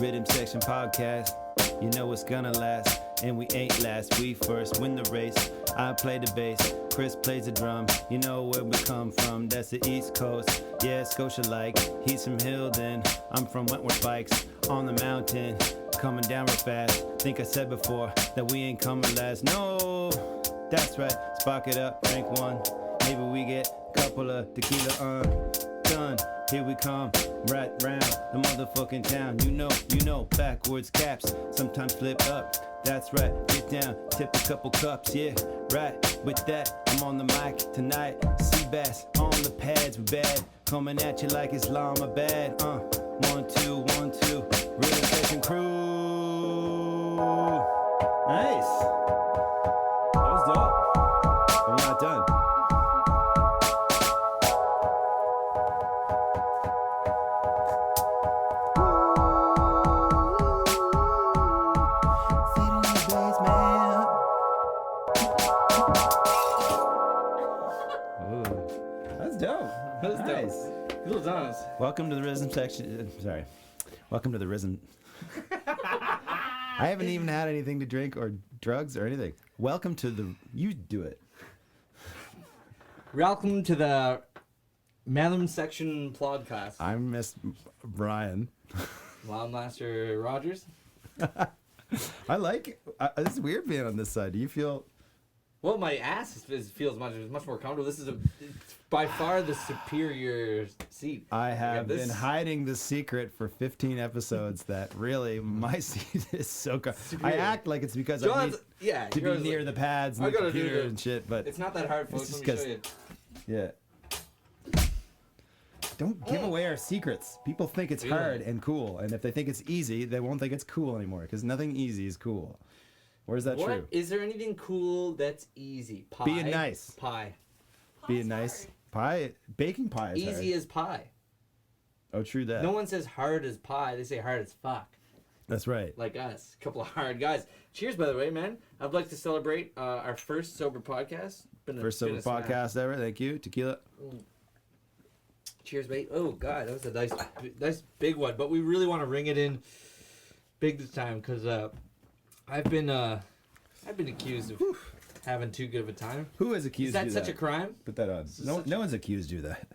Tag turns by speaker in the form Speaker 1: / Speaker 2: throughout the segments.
Speaker 1: Rhythm Section Podcast, you know it's gonna last, and we ain't last, we first win the race. I play the bass, Chris plays the drum, you know where we come from, that's the East Coast, yeah, Scotia-like, he's from Hilden, I'm from Wentworth Bikes, on the mountain, coming down real fast, think I said before, that we ain't coming last, no, that's right, spark it up, rank one, maybe we get a couple of tequila, done. Here we come, right round the motherfucking town. You know, backwards caps, sometimes flip up. That's right, get down, tip a couple cups, yeah, right. With that, I'm on the mic tonight. Seabass on the pads, we bad. Coming at you like Islamabad. 1, 2, 1, 2. Rhythm Section crew. Nice. That was dope. But you're not done. Welcome to the Rhythm Section. Sorry. Welcome to the Rhythm. I haven't even had anything to drink or drugs or anything. Welcome to the. You do it.
Speaker 2: Welcome to the Rhythm Section podcast.
Speaker 1: I'm Miss Brian.
Speaker 2: Wildmaster Rogers.
Speaker 1: I like it. It's weird being on this side. Do you feel.
Speaker 2: Well, my ass feels much more comfortable. This is by far the superior seat.
Speaker 1: I have been hiding the secret for 15 episodes that really my seat is so I act like it's because I need to be near the pads and the computer and shit, but
Speaker 2: it's not that hard, folks. Let me show you.
Speaker 1: Yeah. Don't give away our secrets. People think it's hard and cool, and if they think it's easy, they won't think it's cool anymore because nothing easy is cool. Or is that true?
Speaker 2: Is there anything cool that's easy? Pie.
Speaker 1: Being nice.
Speaker 2: Pie.
Speaker 1: Being nice. Pie. Baking pie is
Speaker 2: easy
Speaker 1: hard.
Speaker 2: as pie.
Speaker 1: Oh, true that.
Speaker 2: No one says hard as pie. They say hard as fuck.
Speaker 1: That's right.
Speaker 2: Like us. A couple of hard guys. Cheers, by the way, man. I'd like to celebrate our first sober podcast.
Speaker 1: First sober podcast ever. Thank you. Tequila.
Speaker 2: Cheers, mate. Oh, God. That was a nice big one. But we really want to ring it in big this time because... I've been accused of having too good of a time.
Speaker 1: Who has accused you of that?
Speaker 2: Is that such a crime?
Speaker 1: Put that on. No one's accused you of that.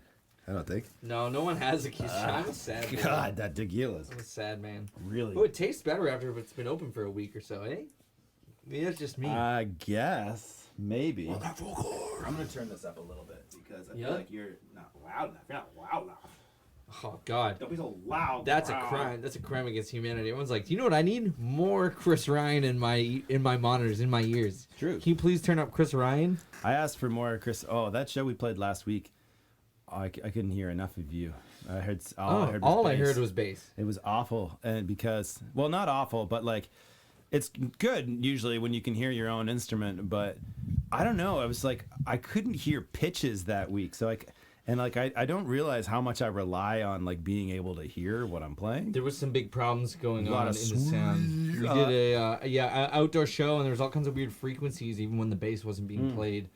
Speaker 1: I don't think.
Speaker 2: No one has accused you. I'm a sad man.
Speaker 1: God, that tequila's.
Speaker 2: I'm a sad man.
Speaker 1: Really?
Speaker 2: Oh, it tastes better after it's been open for a week or so, eh? Maybe that's just me.
Speaker 1: I guess. Maybe. I'm going to turn this up a little bit because I feel like you're not loud enough. You're not loud enough.
Speaker 2: Oh, God.
Speaker 1: Don't be so loud.
Speaker 2: That's a crime. That's a crime against humanity. Everyone's like, you know what I need? More Chris Ryan in my monitors, in my ears.
Speaker 1: True.
Speaker 2: Can you please turn up Chris Ryan?
Speaker 1: I asked for more Chris. Oh, that show we played last week. I couldn't hear enough of you. I heard all I heard was bass. It was awful, and because not awful, but like it's good usually when you can hear your own instrument. But I don't know. I was like I couldn't hear pitches that week, so I don't realize how much I rely on like being able to hear what I'm playing.
Speaker 2: There was some big problems going on in the sound. We did a outdoor show, and there was all kinds of weird frequencies, even when the bass wasn't being played,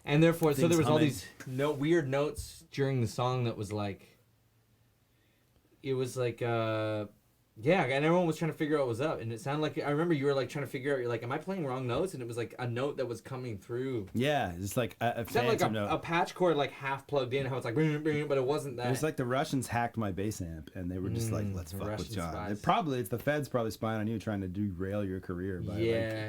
Speaker 2: and therefore, so there was all these weird notes during the song that was like, it was like. Yeah, and everyone was trying to figure out what was up, and it sounded like I remember you were like trying to figure out. You're like, "Am I playing wrong notes?" And it was like a note that was coming through.
Speaker 1: Yeah, it's like a phantom note.
Speaker 2: A patch cord like half plugged in. How it's like, but it wasn't that.
Speaker 1: It was like the Russians hacked my bass amp, and they were just like, "Let's fuck with John." It's the feds probably spying on you, trying to derail your career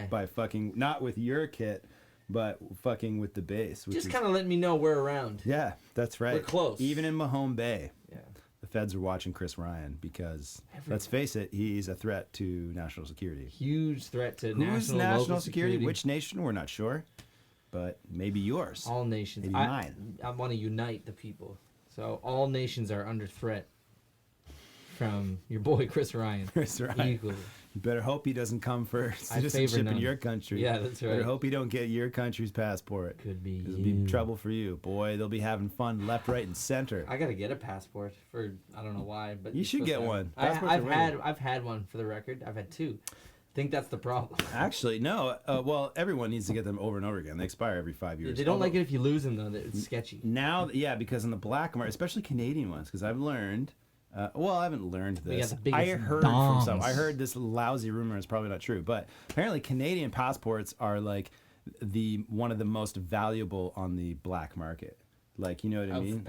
Speaker 1: by fucking not with your kit, but fucking with the bass.
Speaker 2: Just kind of letting me know we're around.
Speaker 1: Yeah, that's right.
Speaker 2: We're close,
Speaker 1: even in Mahone Bay.
Speaker 2: Yeah.
Speaker 1: The the feds are watching Chris Ryan because, let's face it, he's a threat to national security.
Speaker 2: Huge threat to
Speaker 1: Whose
Speaker 2: national
Speaker 1: security? Which nation? We're not sure, but maybe yours.
Speaker 2: All nations.
Speaker 1: Maybe mine.
Speaker 2: I want to unite the people. So all nations are under threat from your boy Chris Ryan.
Speaker 1: Chris Ryan.
Speaker 2: Equally.
Speaker 1: You better hope he doesn't come for citizenship in your country.
Speaker 2: Yeah, that's right.
Speaker 1: Better hope he don't get your country's passport.
Speaker 2: Could be.
Speaker 1: It'll be trouble for you. Boy, they'll be having fun left, right, and center.
Speaker 2: I gotta get a passport for I don't know why, but
Speaker 1: you should get one.
Speaker 2: I've had one for the record. I've had 2. I think that's the problem.
Speaker 1: Actually, no. Well, everyone needs to get them over and over again. They expire every 5 years.
Speaker 2: They don't like it if you lose them though. It's sketchy.
Speaker 1: Now, yeah, because in the black market, especially Canadian ones, because I've learned. Well, I haven't learned this. I heard from some. I heard this lousy rumor is probably not true, but apparently Canadian passports are like one of the most valuable on the black market. Like, you know what I mean?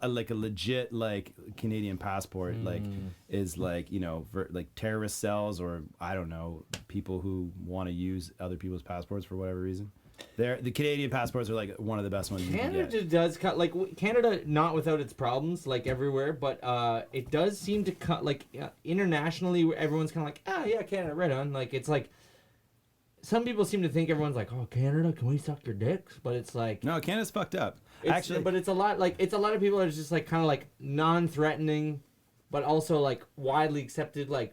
Speaker 1: Like a legit like Canadian passport like is like, you know, like terrorist cells or I don't know, people who want to use other people's passports for whatever reason. The Canadian passports are like one of the best ones.
Speaker 2: Canada does cut like Canada, not without its problems, like everywhere, but it does seem to cut like internationally. Everyone's kind of like, yeah, Canada, right on. Like it's like some people seem to think everyone's like, oh, Canada, can we suck your dicks? But it's like
Speaker 1: no, Canada's fucked up. Actually,
Speaker 2: but it's a lot of people are just like kind of like non-threatening, but also like widely accepted, like.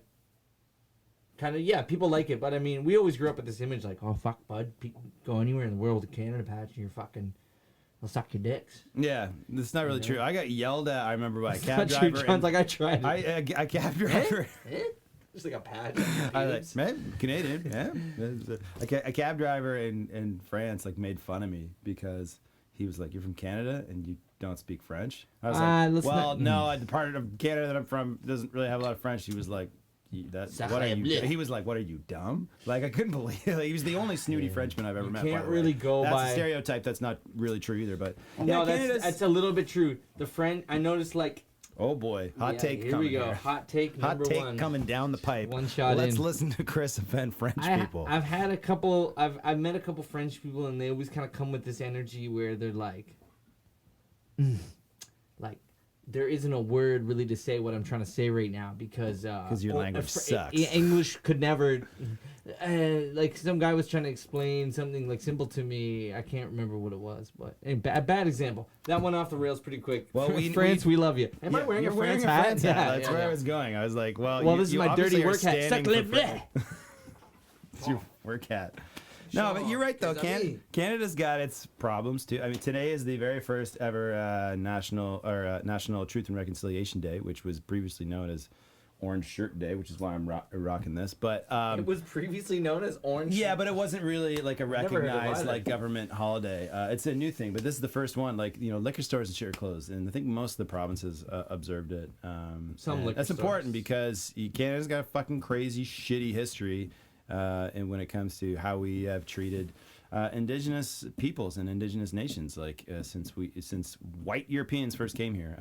Speaker 2: Kind of, yeah, people like it, but I mean, we always grew up with this image like, oh, fuck, bud, go anywhere in the world with a Canada patch and they'll suck your dicks.
Speaker 1: Yeah, that's not really true. I got yelled at, I remember, by a cab driver.
Speaker 2: True. John's like, I tried it.
Speaker 1: I cab driver.
Speaker 2: Just like a patch.
Speaker 1: I like, man, Canadian, yeah. A cab driver in France like made fun of me because he was like, you're from Canada and you don't speak French? I was like, no, the part of Canada that I'm from doesn't really have a lot of French. He was like, he was like, what are you, dumb? Like, I couldn't believe it. Like, he was the only snooty Frenchman I've ever met.
Speaker 2: Can't really go
Speaker 1: that's
Speaker 2: by
Speaker 1: a stereotype that's not really true either, but
Speaker 2: no, that's a little bit true. The friend I noticed, like,
Speaker 1: oh boy, hot take
Speaker 2: here
Speaker 1: coming.
Speaker 2: We go.
Speaker 1: Here.
Speaker 2: Hot take number one.
Speaker 1: Hot take coming down the pipe.
Speaker 2: One shot.
Speaker 1: Let's listen to Chris offend French people.
Speaker 2: I've had a couple. I've met a couple French people, and they always kind of come with this energy where they're like, like. There isn't a word really to say what I'm trying to say right now because
Speaker 1: your language sucks.
Speaker 2: English could never. Like some guy was trying to explain something like simple to me. I can't remember what it was, but a bad example. That went off the rails pretty quick.
Speaker 1: Well,
Speaker 2: France, we love you. Am I wearing a France hat?
Speaker 1: Yeah, that's where I was going. I was like, well,
Speaker 2: this is my dirty work hat.
Speaker 1: It's your work hat. No, but you're right though. Canada's got its problems too. I mean, today is the very first ever National Truth and Reconciliation Day, which was previously known as Orange Shirt Day, which is why I'm rocking this. But
Speaker 2: it was previously known as Orange.
Speaker 1: Yeah, but it wasn't really like a recognized like government holiday. It's a new thing, but this is the first one. Like, you know, liquor stores and shit are closed, and I think most of the provinces observed it. That's important because Canada's got a fucking crazy, shitty history. And when it comes to how we have treated indigenous peoples and indigenous nations, like since white Europeans first came here,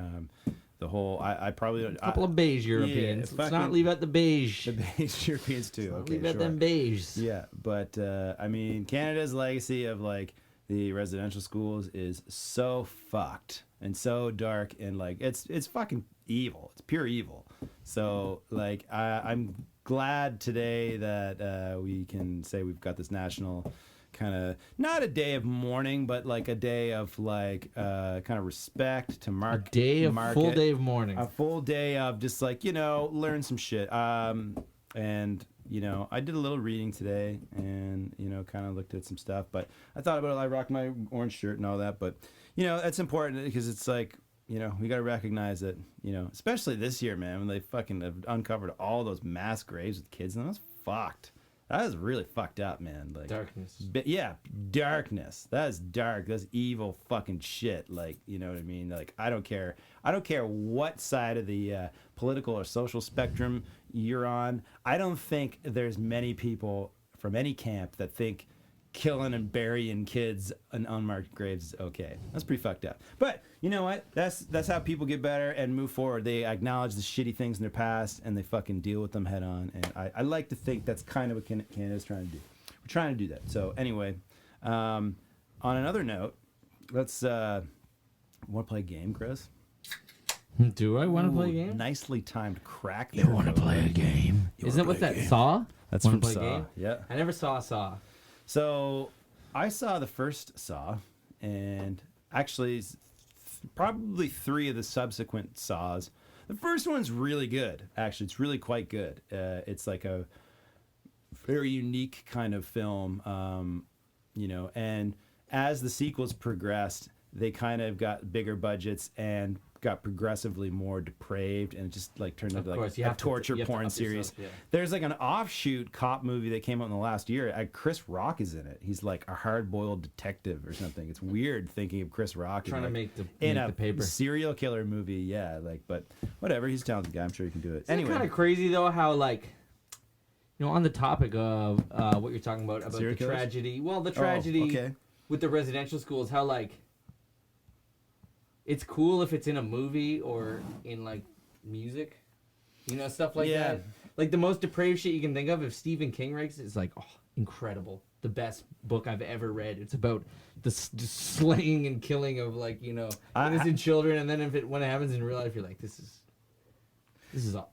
Speaker 1: the whole I probably don't.
Speaker 2: A couple of beige Europeans. Let's not leave out the beige.
Speaker 1: The beige Europeans too. Okay,
Speaker 2: leave out them beige.
Speaker 1: Yeah, but I mean, Canada's legacy of like the residential schools is so fucked and so dark and like it's fucking evil. It's pure evil. So like I'm glad today that we can say we've got this national kind of not a day of mourning, but like a day of like kind of respect to mark.
Speaker 2: Full day of mourning.
Speaker 1: A full day of just like, you know, learn some shit. And you know, I did a little reading today, and you know, kind of looked at some stuff. But I thought about it. I rocked my orange shirt and all that. But you know, that's important because it's like, you know, we got to recognize that, you know, especially this year, man, when they fucking have uncovered all those mass graves with kids, and that was fucked. That was really fucked up, man. Like
Speaker 2: darkness.
Speaker 1: Yeah, darkness. That is dark. That's evil fucking shit. Like, you know what I mean? Like, I don't care. I don't care what side of the political or social spectrum you're on. I don't think there's many people from any camp that think killing and burying kids in unmarked graves is okay. That's pretty fucked up. But you know what? That's how people get better and move forward. They acknowledge the shitty things in their past and they fucking deal with them head on. And I like to think that's kind of what Canada's trying to do. We're trying to do that. So anyway, on another note, let's want to play a game, Chris?
Speaker 2: Do I want to play a game?
Speaker 1: Nicely timed crack.
Speaker 3: You want to play a game?
Speaker 2: Isn't that what that Saw?
Speaker 1: That's
Speaker 2: Wanna
Speaker 1: from
Speaker 2: play a
Speaker 1: Saw.
Speaker 2: game?
Speaker 1: Yeah.
Speaker 2: I never saw Saw.
Speaker 1: So I saw the first Saw, and actually probably 3 of the subsequent Saws. The first one's really good. Actually, it's really quite good. It's like a very unique kind of film, you know. And as the sequels progressed, they kind of got bigger budgets and got progressively more depraved, and it just like turned into like a torture porn series.
Speaker 2: Yeah.
Speaker 1: There's like an offshoot cop movie that came out in the last year. Chris Rock is in it. He's like a hard-boiled detective or something. It's weird thinking of Chris Rock
Speaker 2: Trying to make
Speaker 1: in
Speaker 2: the paper.
Speaker 1: Serial killer movie. Yeah, like, but whatever. He's a talented guy. I'm sure he can do it.
Speaker 2: Anyway, kind of crazy though how like, you know, on the topic of what you're talking about
Speaker 1: Serial
Speaker 2: the
Speaker 1: killers?
Speaker 2: tragedy. Well, the tragedy
Speaker 1: okay.
Speaker 2: with the residential schools. How like. It's cool if it's in a movie or in like music, you know, stuff like that. Like the most depraved shit you can think of. If Stephen King writes it, it's like, oh, incredible, the best book I've ever read. It's about the slaying and killing of like, you know, innocent children, and then when it happens in real life, you're like, this is a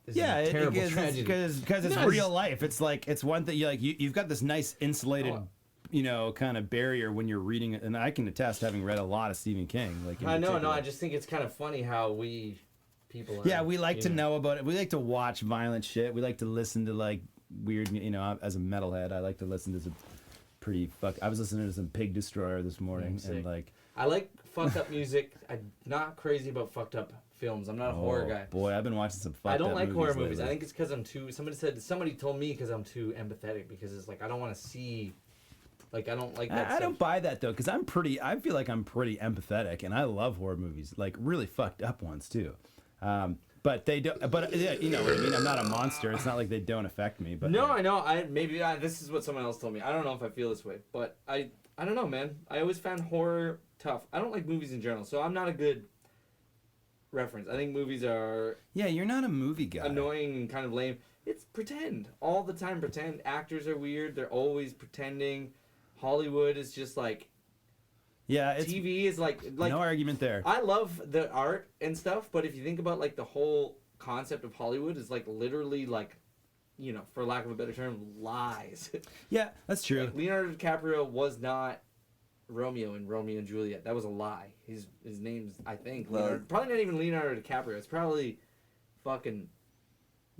Speaker 2: terrible tragedy
Speaker 1: because it's real life. It's like it's one thing you've got this nice insulated. You know, kind of barrier when you're reading it, and I can attest, having read a lot of Stephen King. Like,
Speaker 2: I know, I just think it's kind of funny how people are.
Speaker 1: Yeah, we like to know about it. We like to watch violent shit. We like to listen to like weird. You know, as a metalhead, I like to listen to some pretty I was listening to some Pig Destroyer this morning, and like
Speaker 2: I like fucked up music. I'm not crazy about fucked up films. I'm not a horror guy.
Speaker 1: Boy, I've been watching some fucked up movies.
Speaker 2: I don't like horror movies.
Speaker 1: Lately.
Speaker 2: I think it's because I'm too. Somebody told me because I'm too empathetic, because it's like I don't want to see. Like, I don't like that
Speaker 1: I don't buy that, though, because I feel like I'm pretty empathetic, and I love horror movies, like really fucked up ones, too. But they don't, but yeah, you know what I mean? I'm not a monster. It's not like they don't affect me. But
Speaker 2: no, I know. This is what someone else told me. I don't know if I feel this way, but I don't know, man. I always found horror tough. I don't like movies in general, so I'm not a good reference. I think movies are...
Speaker 1: Yeah, you're not a movie guy.
Speaker 2: Annoying and kind of lame. It's pretend. All the time pretend. Actors are weird. They're always pretending. Hollywood is just like,
Speaker 1: yeah,
Speaker 2: TV is like
Speaker 1: no argument there.
Speaker 2: I love the art and stuff, but if you think about like the whole concept of Hollywood is like literally like, you know, for lack of a better term, lies.
Speaker 1: Yeah, that's true.
Speaker 2: Like Leonardo DiCaprio was not Romeo in Romeo and Juliet. That was a lie. His name's, I think, probably not even Leonardo DiCaprio. It's probably fucking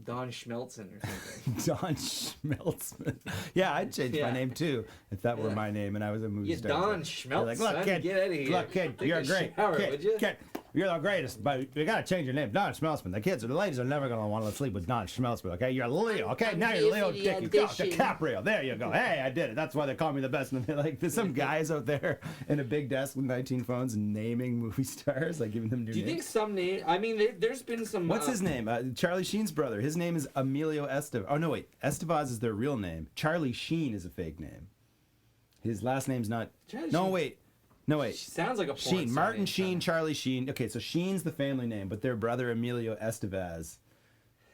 Speaker 2: Don Schmelzen or something.
Speaker 1: Don Schmelzen. Yeah, I'd change my name too if that were my name and I was a movie star.
Speaker 2: Don Schmelzen.
Speaker 1: Like, look, kid,
Speaker 2: get out of here.
Speaker 1: Look, kid, you're great.
Speaker 2: Shower,
Speaker 1: kid, you're the greatest, but you gotta change your name, Don Schmelzman. The ladies are never gonna want to sleep with Don Schmelzman. Okay, you're Leo. Okay, now you're Leo DiCaprio. There you go. Hey, I did it. That's why they call me the best. And like, there's some guys out there in a big desk with 19 phones naming movie stars, like giving them new names.
Speaker 2: Do you think some name? I mean, there's been some.
Speaker 1: What's his name? Charlie Sheen's brother. His name is Emilio Estevez. Oh no, wait. Estevez is their real name. Charlie Sheen is a fake name. His last name's not.
Speaker 2: Charlie
Speaker 1: no,
Speaker 2: Sheen.
Speaker 1: wait. No, wait.
Speaker 2: Sounds like a porn
Speaker 1: Sheen. Martin Sheen,
Speaker 2: kind
Speaker 1: Charlie Sheen. Okay, so Sheen's the family name, but their brother Emilio Estevez.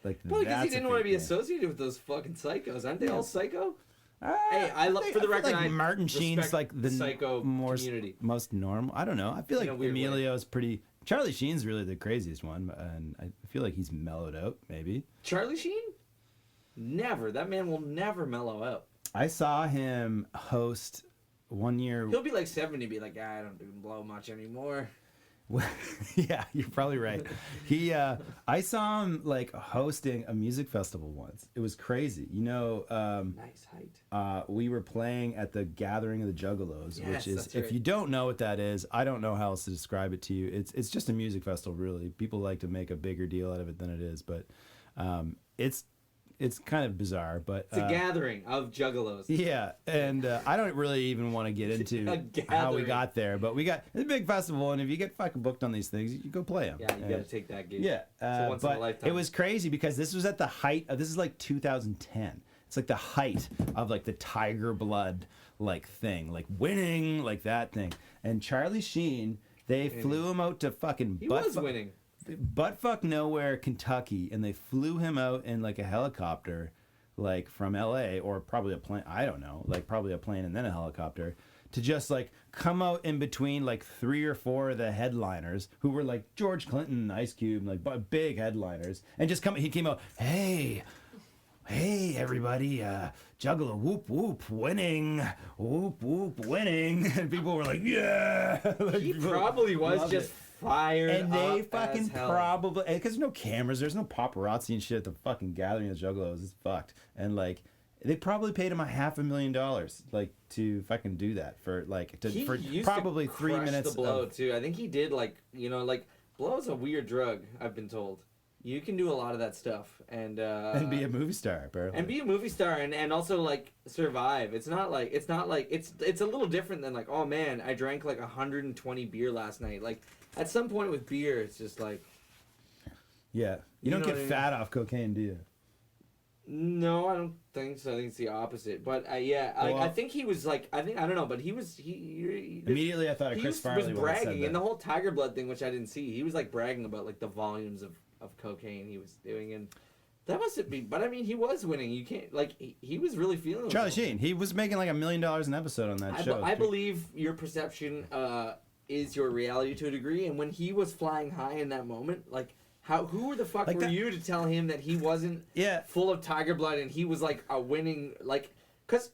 Speaker 1: Like,
Speaker 2: probably because he didn't want to be associated with those fucking psychos. Aren't they all psycho? Hey, I love for the record.
Speaker 1: Like Martin Sheen's like the
Speaker 2: psycho community.
Speaker 1: Most normal. I don't know. I feel like Emilio's pretty. Charlie Sheen's really the craziest one, and I feel like he's mellowed out. Maybe
Speaker 2: Charlie Sheen. Never. That man will never mellow out.
Speaker 1: I saw him host. One year
Speaker 2: he'll be like 70, be like, I don't do blow much anymore.
Speaker 1: Yeah, you're probably right. I saw him like hosting a music festival once. It was crazy. You know,
Speaker 2: nice height.
Speaker 1: We were playing at the Gathering of the Juggalos,
Speaker 2: yes,
Speaker 1: which is, if you don't know what that is, I don't know how else to describe it to you. It's just a music festival, really. People like to make a bigger deal out of it than it is, but it's kind of bizarre, but
Speaker 2: it's a gathering of juggalos.
Speaker 1: Yeah, and I don't really even want to get into how we got there, but it's a big festival, and if you get fucking booked on these things, you go play them.
Speaker 2: Yeah, you got to take that gig.
Speaker 1: Yeah,
Speaker 2: once in a lifetime.
Speaker 1: It was crazy because this was at the height of, this is like 2010. It's like the height of like the Tiger Blood like thing, like winning, like that thing. And Charlie Sheen, they flew him out to fucking buttfuck nowhere, Kentucky, and they flew him out in like a helicopter, like from LA, or probably a plane, I don't know, like probably a plane and then a helicopter, to just like come out in between like 3 or 4 of the headliners who were like George Clinton, Ice Cube, like big headliners, and just he came out, hey everybody, Juggalo, whoop whoop, winning, whoop whoop, winning, and people were like, yeah. Like,
Speaker 2: he probably was just fired
Speaker 1: and they
Speaker 2: up
Speaker 1: fucking
Speaker 2: as hell.
Speaker 1: probably, because there's no cameras, there's no paparazzi and shit at the fucking gathering of the Juggalos. It's fucked. And like they probably paid him $500,000 like to fucking do that for like for probably 3 minutes.
Speaker 2: The blow too. I think he did like blow's a weird drug. I've been told. You can do a lot of that stuff and
Speaker 1: be a movie star, apparently.
Speaker 2: And be a movie star and also like survive. It's not like it's a little different than like, oh man, I drank like 120 beer last night. Like at some point with beer, it's just like,
Speaker 1: yeah, you don't get fat off cocaine, do you?
Speaker 2: No, I don't think so. I think it's the opposite. But yeah, well, I think he was like, I don't know, but he
Speaker 1: immediately I thought of Chris Farley.
Speaker 2: He was bragging in the whole Tiger Blood thing, which I didn't see. He was like bragging about like the volumes of cocaine he was doing, and that must be. But I mean, he was winning. You can't like he was really feeling.
Speaker 1: Charlie Sheen. He was making like $1 million an episode on that show.
Speaker 2: I believe your perception is your reality to a degree, and when he was flying high in that moment, like. Who the fuck were you to tell him that he wasn't full of Tiger Blood and he was like a winning, like, because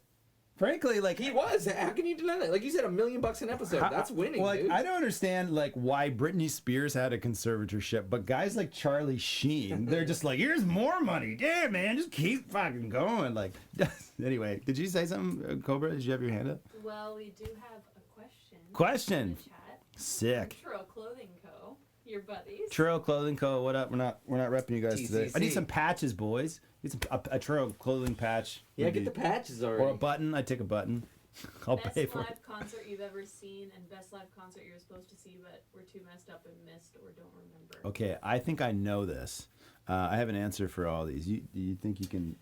Speaker 1: frankly, like
Speaker 2: he was. How can you deny that? Like you said, $1 million an episode. That's winning.
Speaker 1: Well,
Speaker 2: dude.
Speaker 1: I don't understand like why Britney Spears had a conservatorship, but guys like Charlie Sheen, they're just like, here's more money. Yeah, man, just keep fucking going. Like, anyway, did you say something, Cobra? Did you have your hand up?
Speaker 3: Well, we do have a question.
Speaker 1: Question.
Speaker 3: In the chat.
Speaker 1: Sick.
Speaker 3: From Truro Clothing Co. Your buddies.
Speaker 1: Truro Clothing Co. What up? We're not repping you guys today. I need some patches, boys. Need some a Truro Clothing patch.
Speaker 2: Yeah, get the patches already.
Speaker 1: Or a button. I take a button. I'll pay for it.
Speaker 3: Best live concert you've ever seen and best live concert you were supposed to see but were too messed up and missed or don't remember.
Speaker 1: Okay, I think I know this. I have an answer for all these. Do you think you can?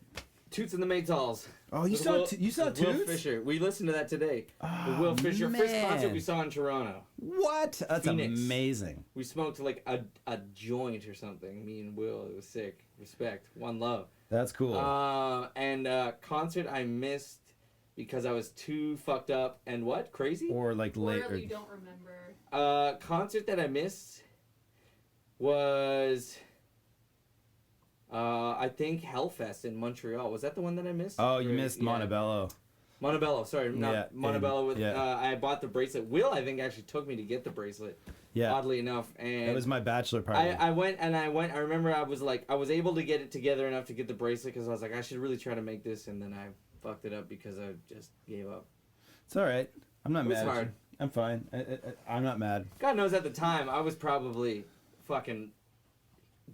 Speaker 2: Toots and the Maytals.
Speaker 1: Oh, you saw Toots?
Speaker 2: Will Fisher. We listened to that today.
Speaker 1: Oh,
Speaker 2: the Will Fisher
Speaker 1: man.
Speaker 2: first concert we saw in Toronto.
Speaker 1: What? That's
Speaker 2: Phoenix.
Speaker 1: Amazing.
Speaker 2: We smoked like a joint or something. Me and Will. It was sick. Respect. One love.
Speaker 1: That's cool.
Speaker 2: And concert I missed because I was too fucked up and what? Crazy?
Speaker 1: Or like late.
Speaker 3: Or you don't remember.
Speaker 2: Concert that I missed was... I think Hellfest in Montreal. Was that the one that I missed?
Speaker 1: Oh, you missed Montebello.
Speaker 2: Montebello, sorry, not Montebello. I bought the bracelet. Will, I think, actually took me to get the bracelet. Yeah. Oddly enough, and
Speaker 1: it was my bachelor party.
Speaker 2: I went. I remember I was able to get it together enough to get the bracelet because I was like, I should really try to make this, and then I fucked it up because I just gave up.
Speaker 1: It's all right. I'm not mad.
Speaker 2: It's hard.
Speaker 1: I'm fine. I'm not mad.
Speaker 2: God knows at the time I was probably fucking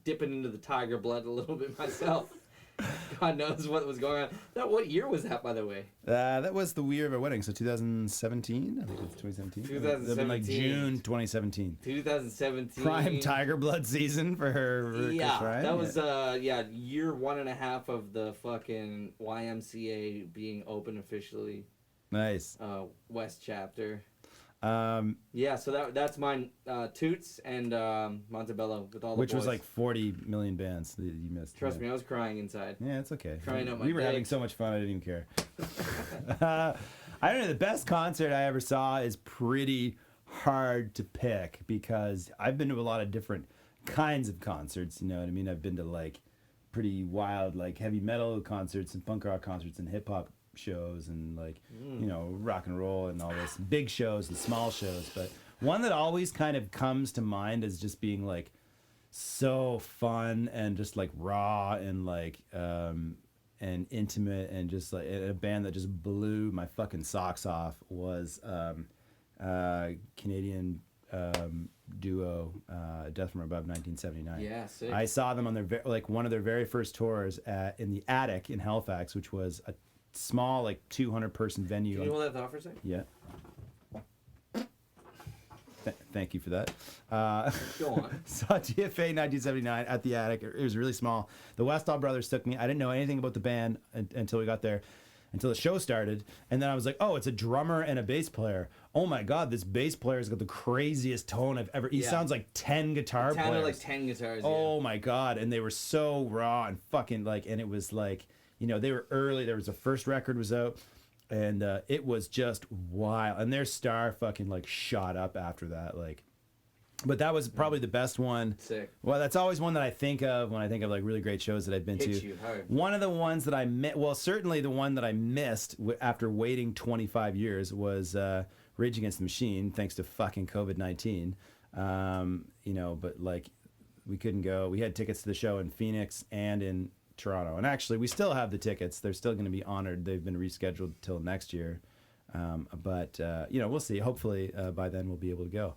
Speaker 2: dipping into the Tiger Blood a little bit myself. God knows what was going on. What year was that, by the way?
Speaker 1: That was the year of our wedding, so 2017. I think it was 2017.
Speaker 2: 2017.
Speaker 1: Like June 2017.
Speaker 2: 2017.
Speaker 1: Prime Tiger Blood season for her.
Speaker 2: Yeah, that was year 1.5 of the fucking YMCA being open officially.
Speaker 1: Nice.
Speaker 2: West chapter. So that's mine. Toots and Montebello with all the
Speaker 1: which
Speaker 2: boys.
Speaker 1: was like 40 million bands that you missed.
Speaker 2: Trust me, I was crying inside.
Speaker 1: Yeah, it's okay.
Speaker 2: Crying out my
Speaker 1: We were
Speaker 2: bag.
Speaker 1: having so much fun, I didn't even care. I don't know. The best concert I ever saw is pretty hard to pick because I've been to a lot of different kinds of concerts. You know what I mean? I've been to like pretty wild, like heavy metal concerts and punk rock concerts and hip hop shows and like rock and roll and all this big shows and small shows, but one that always kind of comes to mind as just being like so fun and just like raw and like and intimate and just like a band that just blew my fucking socks off was Canadian duo Death from Above 1979.
Speaker 2: Yeah, sick.
Speaker 1: I saw them on their one of their very first tours in the Attic in Halifax, which was a small, like 200-person venue.
Speaker 2: Can you hold that thought for a second?
Speaker 1: Yeah. Thank you for that.
Speaker 2: Go on.
Speaker 1: Saw GFA 1979 at the Attic. It was really small. The Westall brothers took me. I didn't know anything about the band until we got there, until the show started. And then I was like, oh, it's a drummer and a bass player. Oh my God, this bass player's got the craziest tone I've ever... He sounds like 10 guitar players.
Speaker 2: Sounded like 10 guitars,
Speaker 1: Oh my God. And they were so raw and fucking like... And it was like... they were early. There was the first record was out. And it was just wild. And their star fucking like shot up after that. Like, but that was probably the best one.
Speaker 2: Sick.
Speaker 1: Well, that's always one that I think of when I think of like really great shows that I've been
Speaker 2: Hit
Speaker 1: to.
Speaker 2: you hard.
Speaker 1: One of the ones that I certainly the one that I missed after waiting 25 years was Rage Against the Machine, thanks to fucking COVID-19. You know, but like we couldn't go. We had tickets to the show in Phoenix and in Toronto, and actually we still have the tickets. They're still going to be honored. They've been rescheduled till next year, but you know, we'll see. Hopefully by then we'll be able to go.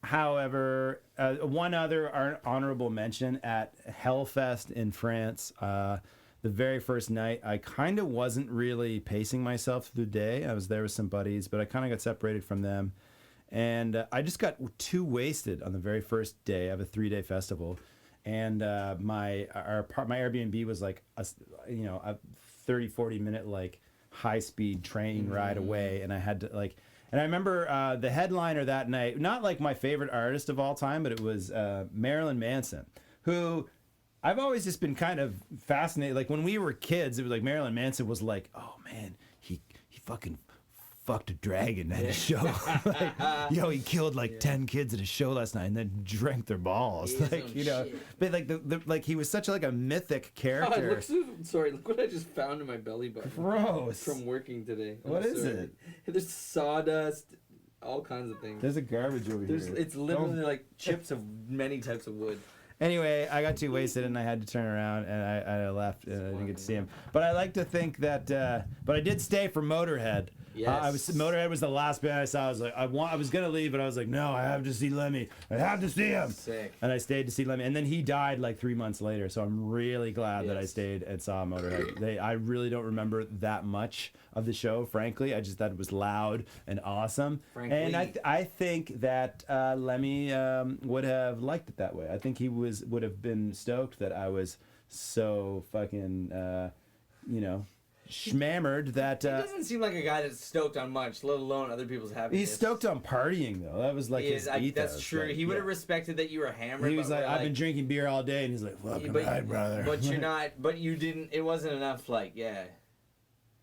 Speaker 1: However, one other honorable mention at Hellfest in France. The very first night, I kind of wasn't really pacing myself through the day. I was there with some buddies, but I kind of got separated from them. And I just got too wasted on the very first day. I have a 3-day festival. And my Airbnb was like, a 30, 40 minute like high-speed train ride away. And I had to like... And I remember the headliner that night, not like my favorite artist of all time, but it was Marilyn Manson, who I've always just been kind of fascinated. Like when we were kids, it was like Marilyn Manson was like, oh man, he fucking fucked a dragon at a show. Like, he killed like 10 kids at a show last night and then drank their balls. Like, but like like he was such like a mythic character.
Speaker 2: Look what I just found in my belly button.
Speaker 1: Gross.
Speaker 2: From working today.
Speaker 1: What is it?
Speaker 2: There's sawdust, all kinds of things.
Speaker 1: There's a garbage over here.
Speaker 2: It's literally like chips of many types of wood.
Speaker 1: Anyway, I got too wasted and I had to turn around and I left and I didn't get to see him. But I like to think that, but I did stay for Motorhead.
Speaker 2: Yes.
Speaker 1: Motorhead was the last band I saw. I was like, I was gonna leave, but I was like, no, I have to see Lemmy. I have to see him.
Speaker 2: Sick.
Speaker 1: And I stayed to see Lemmy, and then he died like 3 months later. So I'm really glad that I stayed and saw Motorhead. I really don't remember that much of the show, frankly. I just thought it was loud and awesome.
Speaker 2: Frankly.
Speaker 1: And I think that Lemmy would have liked it that way. I think he would have been stoked that I was so fucking schmammered that
Speaker 2: he doesn't seem like a guy that's stoked on much, let alone other people's happiness.
Speaker 1: He's stoked on partying though. That was like his ethos.
Speaker 2: That's true.
Speaker 1: Like,
Speaker 2: he would have respected that you were hammered.
Speaker 1: He was like, I've been drinking beer all day, and he's like, welcome back, brother.
Speaker 2: But you're not. But you didn't. It wasn't enough. Like, yeah.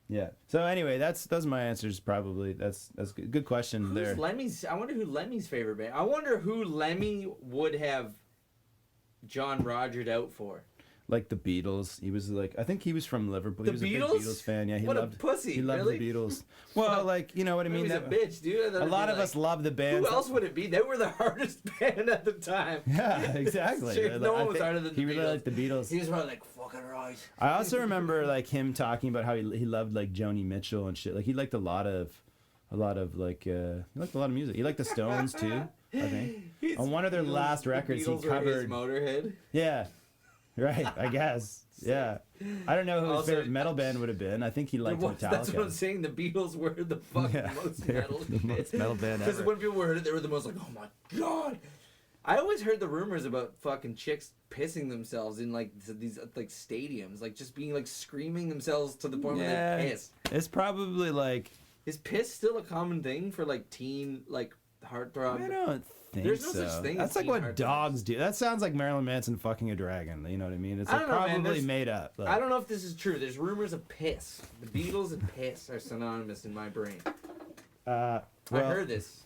Speaker 1: Yeah. So anyway, those are my answers. Probably that's good question.
Speaker 2: Who's
Speaker 1: there.
Speaker 2: Lemmy's? I wonder who Lemmy's favorite band. I wonder who Lemmy would have John Rogered out for.
Speaker 1: Like the Beatles. He was like, I think he was from Liverpool.
Speaker 2: The
Speaker 1: he was
Speaker 2: Beatles?
Speaker 1: a big Beatles fan. Yeah,
Speaker 2: What a pussy.
Speaker 1: He loved
Speaker 2: really?
Speaker 1: the Beatles. Well, like, you know what I mean?
Speaker 2: He's a bitch, dude.
Speaker 1: A lot of us love the band.
Speaker 2: Who else would it be? They were the hardest band at the time.
Speaker 1: Yeah, exactly.
Speaker 2: No one was harder than the Beatles.
Speaker 1: He really liked the Beatles.
Speaker 2: He was probably like, fucking right.
Speaker 1: I also remember like him talking about how he loved like Joni Mitchell and shit. Like he liked a lot of like he liked a lot of music. He liked the Stones too, I think. On one of their last records, he covered
Speaker 2: Motorhead.
Speaker 1: Yeah, right. I guess. Yeah, I don't know who his favorite metal band would have been. I think he liked Metallica.
Speaker 2: That's what I'm saying. The Beatles were the fucking most metal.
Speaker 1: The most metal band ever.
Speaker 2: Because when people heard it, they were the most like, oh my god. I always heard the rumors about fucking chicks pissing themselves in like these like stadiums, like just being like screaming themselves to the point where they're pissed.
Speaker 1: It's probably like.
Speaker 2: Is piss still a common thing for like teen like heartthrob?
Speaker 1: I don't think
Speaker 2: There's no
Speaker 1: so.
Speaker 2: such thing.
Speaker 1: That's
Speaker 2: as
Speaker 1: like what dogs do. That sounds like Marilyn Manson fucking a dragon. You know what I mean? It's like probably made up. Like,
Speaker 2: I don't know if this is true. There's rumors of piss. The Beatles and piss are synonymous in my brain. I heard this.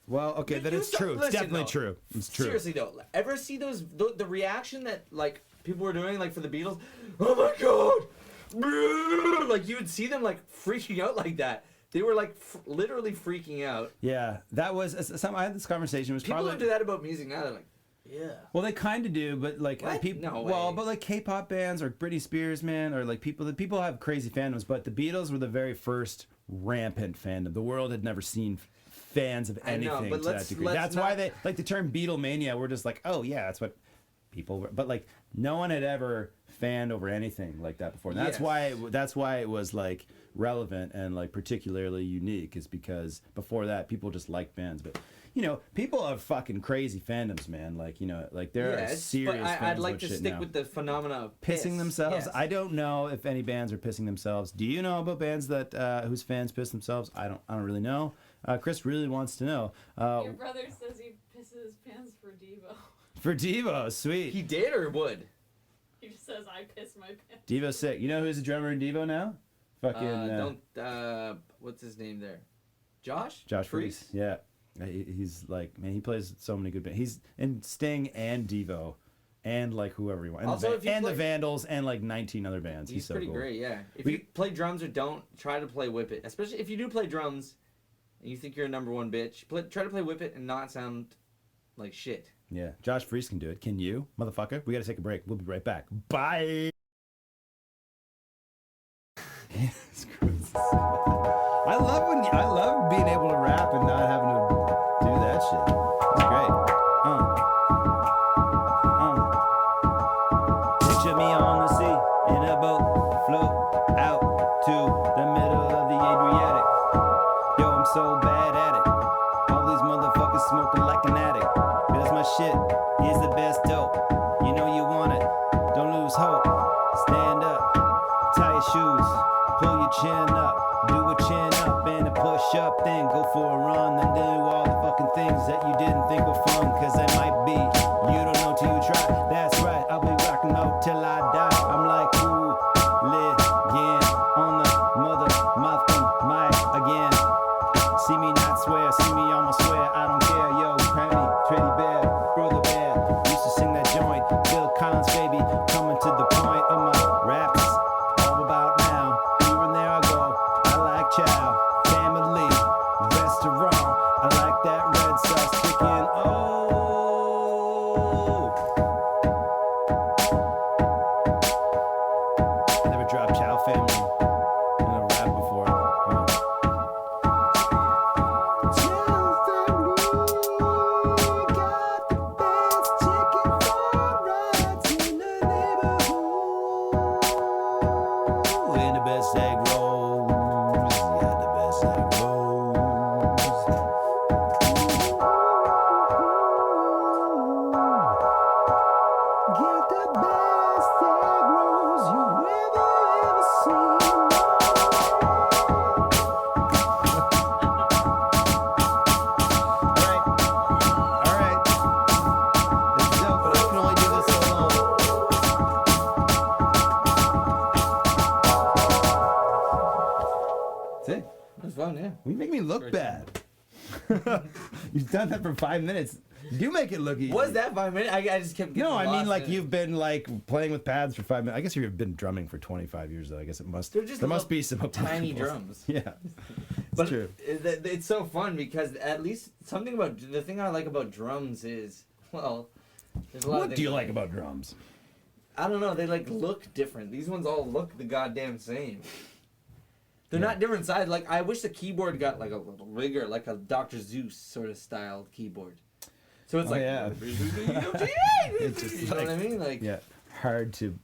Speaker 1: Well, okay, that is true. It's definitely true. It's true.
Speaker 2: Seriously though, ever see those the reaction that like people were doing like for the Beatles? Oh my god! Like you would see them like freaking out like that. They were like literally freaking out.
Speaker 1: Yeah, that was I had this conversation. Was
Speaker 2: people
Speaker 1: probably
Speaker 2: don't do that about music now. They're like, yeah.
Speaker 1: Well, they kind of do, but like people.
Speaker 2: No
Speaker 1: well,
Speaker 2: way.
Speaker 1: but like K-pop bands or Britney Spears, man, or like people have crazy fandoms. But the Beatles were the very first rampant fandom. The world had never seen fans of anything to that degree. That's why they like the term Beatlemania. We're just like, oh yeah, that's what people were. But like, no one had ever fanned over anything like that before. And that's why it was like relevant and like particularly unique, is because before that people just liked bands. But you know, people have fucking crazy fandoms, man. Like, you know, like there are serious fans.
Speaker 2: I'd like to stick with the phenomena of
Speaker 1: pissing themselves.
Speaker 2: Yes.
Speaker 1: I don't know if any bands are pissing themselves. Do you know about bands that whose fans piss themselves? I don't really know. Chris really wants to know.
Speaker 3: Your brother says he pisses his pants for Devo.
Speaker 1: For Devo, sweet.
Speaker 2: He did or would?
Speaker 3: He just says I piss my pants.
Speaker 1: Devo's sick. You know who's the drummer in Devo now? Fucking
Speaker 2: what's his name there? Josh
Speaker 1: Freese. Yeah. He's like, man, he plays so many good bands. He's in Sting and Devo and like whoever you want. And,
Speaker 2: Also,
Speaker 1: the Vandals and like 19 other bands. He's so
Speaker 2: pretty
Speaker 1: cool.
Speaker 2: great, yeah. If you play drums or don't, try to play Whip It. Especially if you do play drums and you think you're a number one bitch, try to play Whip It and not sound like shit.
Speaker 1: Yeah, Josh Freese can do it. Can you, motherfucker? We gotta take a break. We'll be right back. Bye. I love being able to rap and not having to do that shit. It's great. Picture me on the sea in a boat, float out to the middle of the Adriatic. Yo, I'm so bad at it. All these motherfuckers smoking like an addict. Because my shit is the best dope. You know you want it. Don't lose hope. Stand up. Tie your shoes. Pull your chin up. Do a chin up and a push up. Then go for a run. Then do all the fucking things that you didn't think were fun. Cause they might be. You don't know till you try. That's right. I'll be rocking out till I die. I'm like, ooh, lit again. On the mother mouthing mic again. See me not swear. See me almost swear. I don't care. Yo, Penny, Teddy Bear, Brother Bear. Used to sing that joint. Bill Collins, baby. Coming to the point of my raps. All about now. Here and there I go. I like chow. Family. Restaurant. I like that red sauce chicken. Oh. I never dropped chow family in a rap before. Oh.
Speaker 2: Fun, yeah.
Speaker 1: You make me look bad. You've done that for 5 minutes. You make it look easy.
Speaker 2: Was that 5 minutes? I just kept getting
Speaker 1: No, I mean like
Speaker 2: in it.
Speaker 1: you've been like playing with pads for 5 minutes. I guess you've been drumming for 25 years though. I guess it must.
Speaker 2: They're just
Speaker 1: there must be some
Speaker 2: tiny
Speaker 1: applicable-
Speaker 2: drums.
Speaker 1: Yeah,
Speaker 2: But
Speaker 1: true.
Speaker 2: it's so fun because at least something about the thing I like about drums is, well, there's a lot of
Speaker 1: What
Speaker 2: things
Speaker 1: do you
Speaker 2: I
Speaker 1: like about drums?
Speaker 2: I don't know. They like look different. These ones all look the goddamn same. They're
Speaker 1: Yeah.
Speaker 2: not different sides. Like I wish the keyboard got like a little bigger, like a Dr. Zeus sort of style keyboard. So it's
Speaker 1: Oh,
Speaker 2: like,
Speaker 1: yeah.
Speaker 2: it's
Speaker 1: just
Speaker 2: you know
Speaker 1: like-
Speaker 2: what I mean? Like,
Speaker 1: Yeah, hard to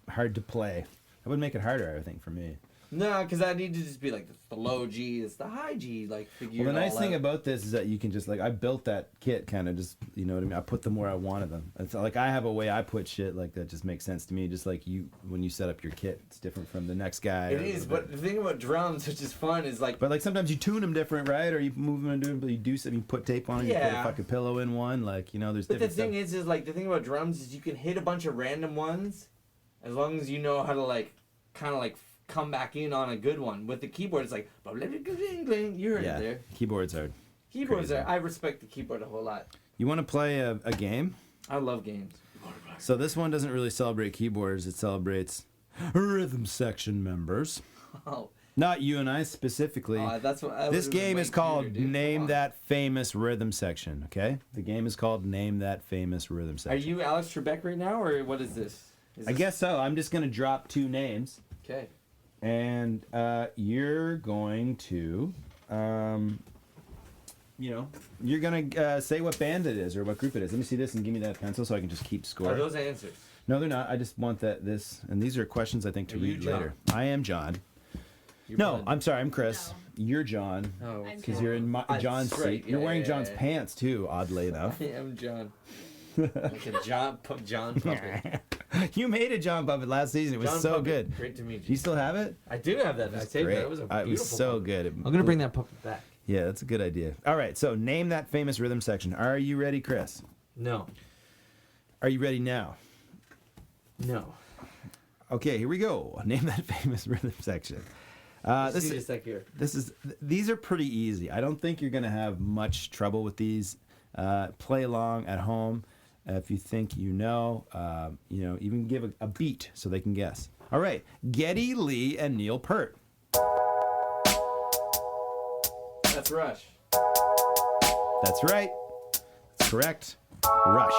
Speaker 1: play. That would make it harder, I think, for me.
Speaker 2: no, because I need to just be like the low G, it's the high G, like figure.
Speaker 1: Well, the
Speaker 2: it
Speaker 1: nice
Speaker 2: all
Speaker 1: thing
Speaker 2: out.
Speaker 1: about this is that you can just like I built that kit kind of just you know what I mean. I put them where I wanted them. It's like I have a way I put shit like that just makes sense to me. Just like you when you set up your kit, it's different from the next guy.
Speaker 2: It is, but the thing about drums, which is fun, is like.
Speaker 1: But like sometimes you tune them different, right? Or you move them and do them, but you do something. You put tape on it. You put a
Speaker 2: Yeah.
Speaker 1: fucking pillow in one. Like you know, there's.
Speaker 2: But the
Speaker 1: different
Speaker 2: thing
Speaker 1: stuff.
Speaker 2: is like the thing about drums is you can hit a bunch of random ones, as long as you know how to like, kind of like come back in on a good one. With the keyboard, it's like you heard it there.
Speaker 1: Keyboards are.
Speaker 2: Keyboards
Speaker 1: Crazy.
Speaker 2: are. I respect the keyboard a whole lot.
Speaker 1: You want to play a game?
Speaker 2: I love games.
Speaker 1: So this one doesn't really celebrate keyboards. It celebrates rhythm section members.
Speaker 2: Oh,
Speaker 1: Not you and I specifically.
Speaker 2: that's what. I
Speaker 1: This
Speaker 2: was
Speaker 1: game is
Speaker 2: waiting for you
Speaker 1: called
Speaker 2: to do. Come
Speaker 1: Name
Speaker 2: on.
Speaker 1: That Famous Rhythm Section, okay? The game is called Name That Famous Rhythm
Speaker 2: Are
Speaker 1: Section.
Speaker 2: you Alex Trebek right now, or what is this?
Speaker 1: I guess so. I'm just going to drop 2 names,
Speaker 2: Okay.
Speaker 1: and you're going to, you're going to say what band it is or what group it is. Let me see this and give me that pencil so I can just keep score.
Speaker 2: Are those answers?
Speaker 1: No, they're not. I just want this, and these are questions I think to
Speaker 2: Are you
Speaker 1: read
Speaker 2: John?
Speaker 1: later. I am John.
Speaker 2: You're
Speaker 1: No,
Speaker 2: Bud.
Speaker 1: I'm sorry. I'm Chris.
Speaker 3: No.
Speaker 1: You're John.
Speaker 2: Oh,
Speaker 3: I'm
Speaker 1: Because
Speaker 3: John.
Speaker 1: you're in John's
Speaker 2: That's
Speaker 1: seat.
Speaker 2: right.
Speaker 1: You're
Speaker 2: Yeah,
Speaker 1: wearing
Speaker 2: yeah,
Speaker 1: John's
Speaker 2: yeah.
Speaker 1: pants too, oddly enough.
Speaker 2: I am John. Like a John puppet.
Speaker 1: You made a John puppet last season. It was
Speaker 2: John
Speaker 1: so
Speaker 2: puppet.
Speaker 1: good.
Speaker 2: Great to meet
Speaker 1: Do
Speaker 2: you.
Speaker 1: you still have it?
Speaker 2: I do have that. I saved
Speaker 1: Great.
Speaker 2: that. It was a beautiful.
Speaker 1: It was so
Speaker 2: puppet.
Speaker 1: good.
Speaker 2: I'm gonna bring that puppet back.
Speaker 1: Yeah, that's a good idea. All right, so name that famous rhythm section. Are you ready, Chris?
Speaker 2: No.
Speaker 1: Are you ready now?
Speaker 2: No.
Speaker 1: Okay, here we go. Name that famous rhythm section. These are pretty easy. I don't think you're gonna have much trouble with these. Play along at home. If you think even give a beat so they can guess. All right, Geddy Lee and Neil Peart.
Speaker 2: That's Rush.
Speaker 1: That's right. That's correct. Rush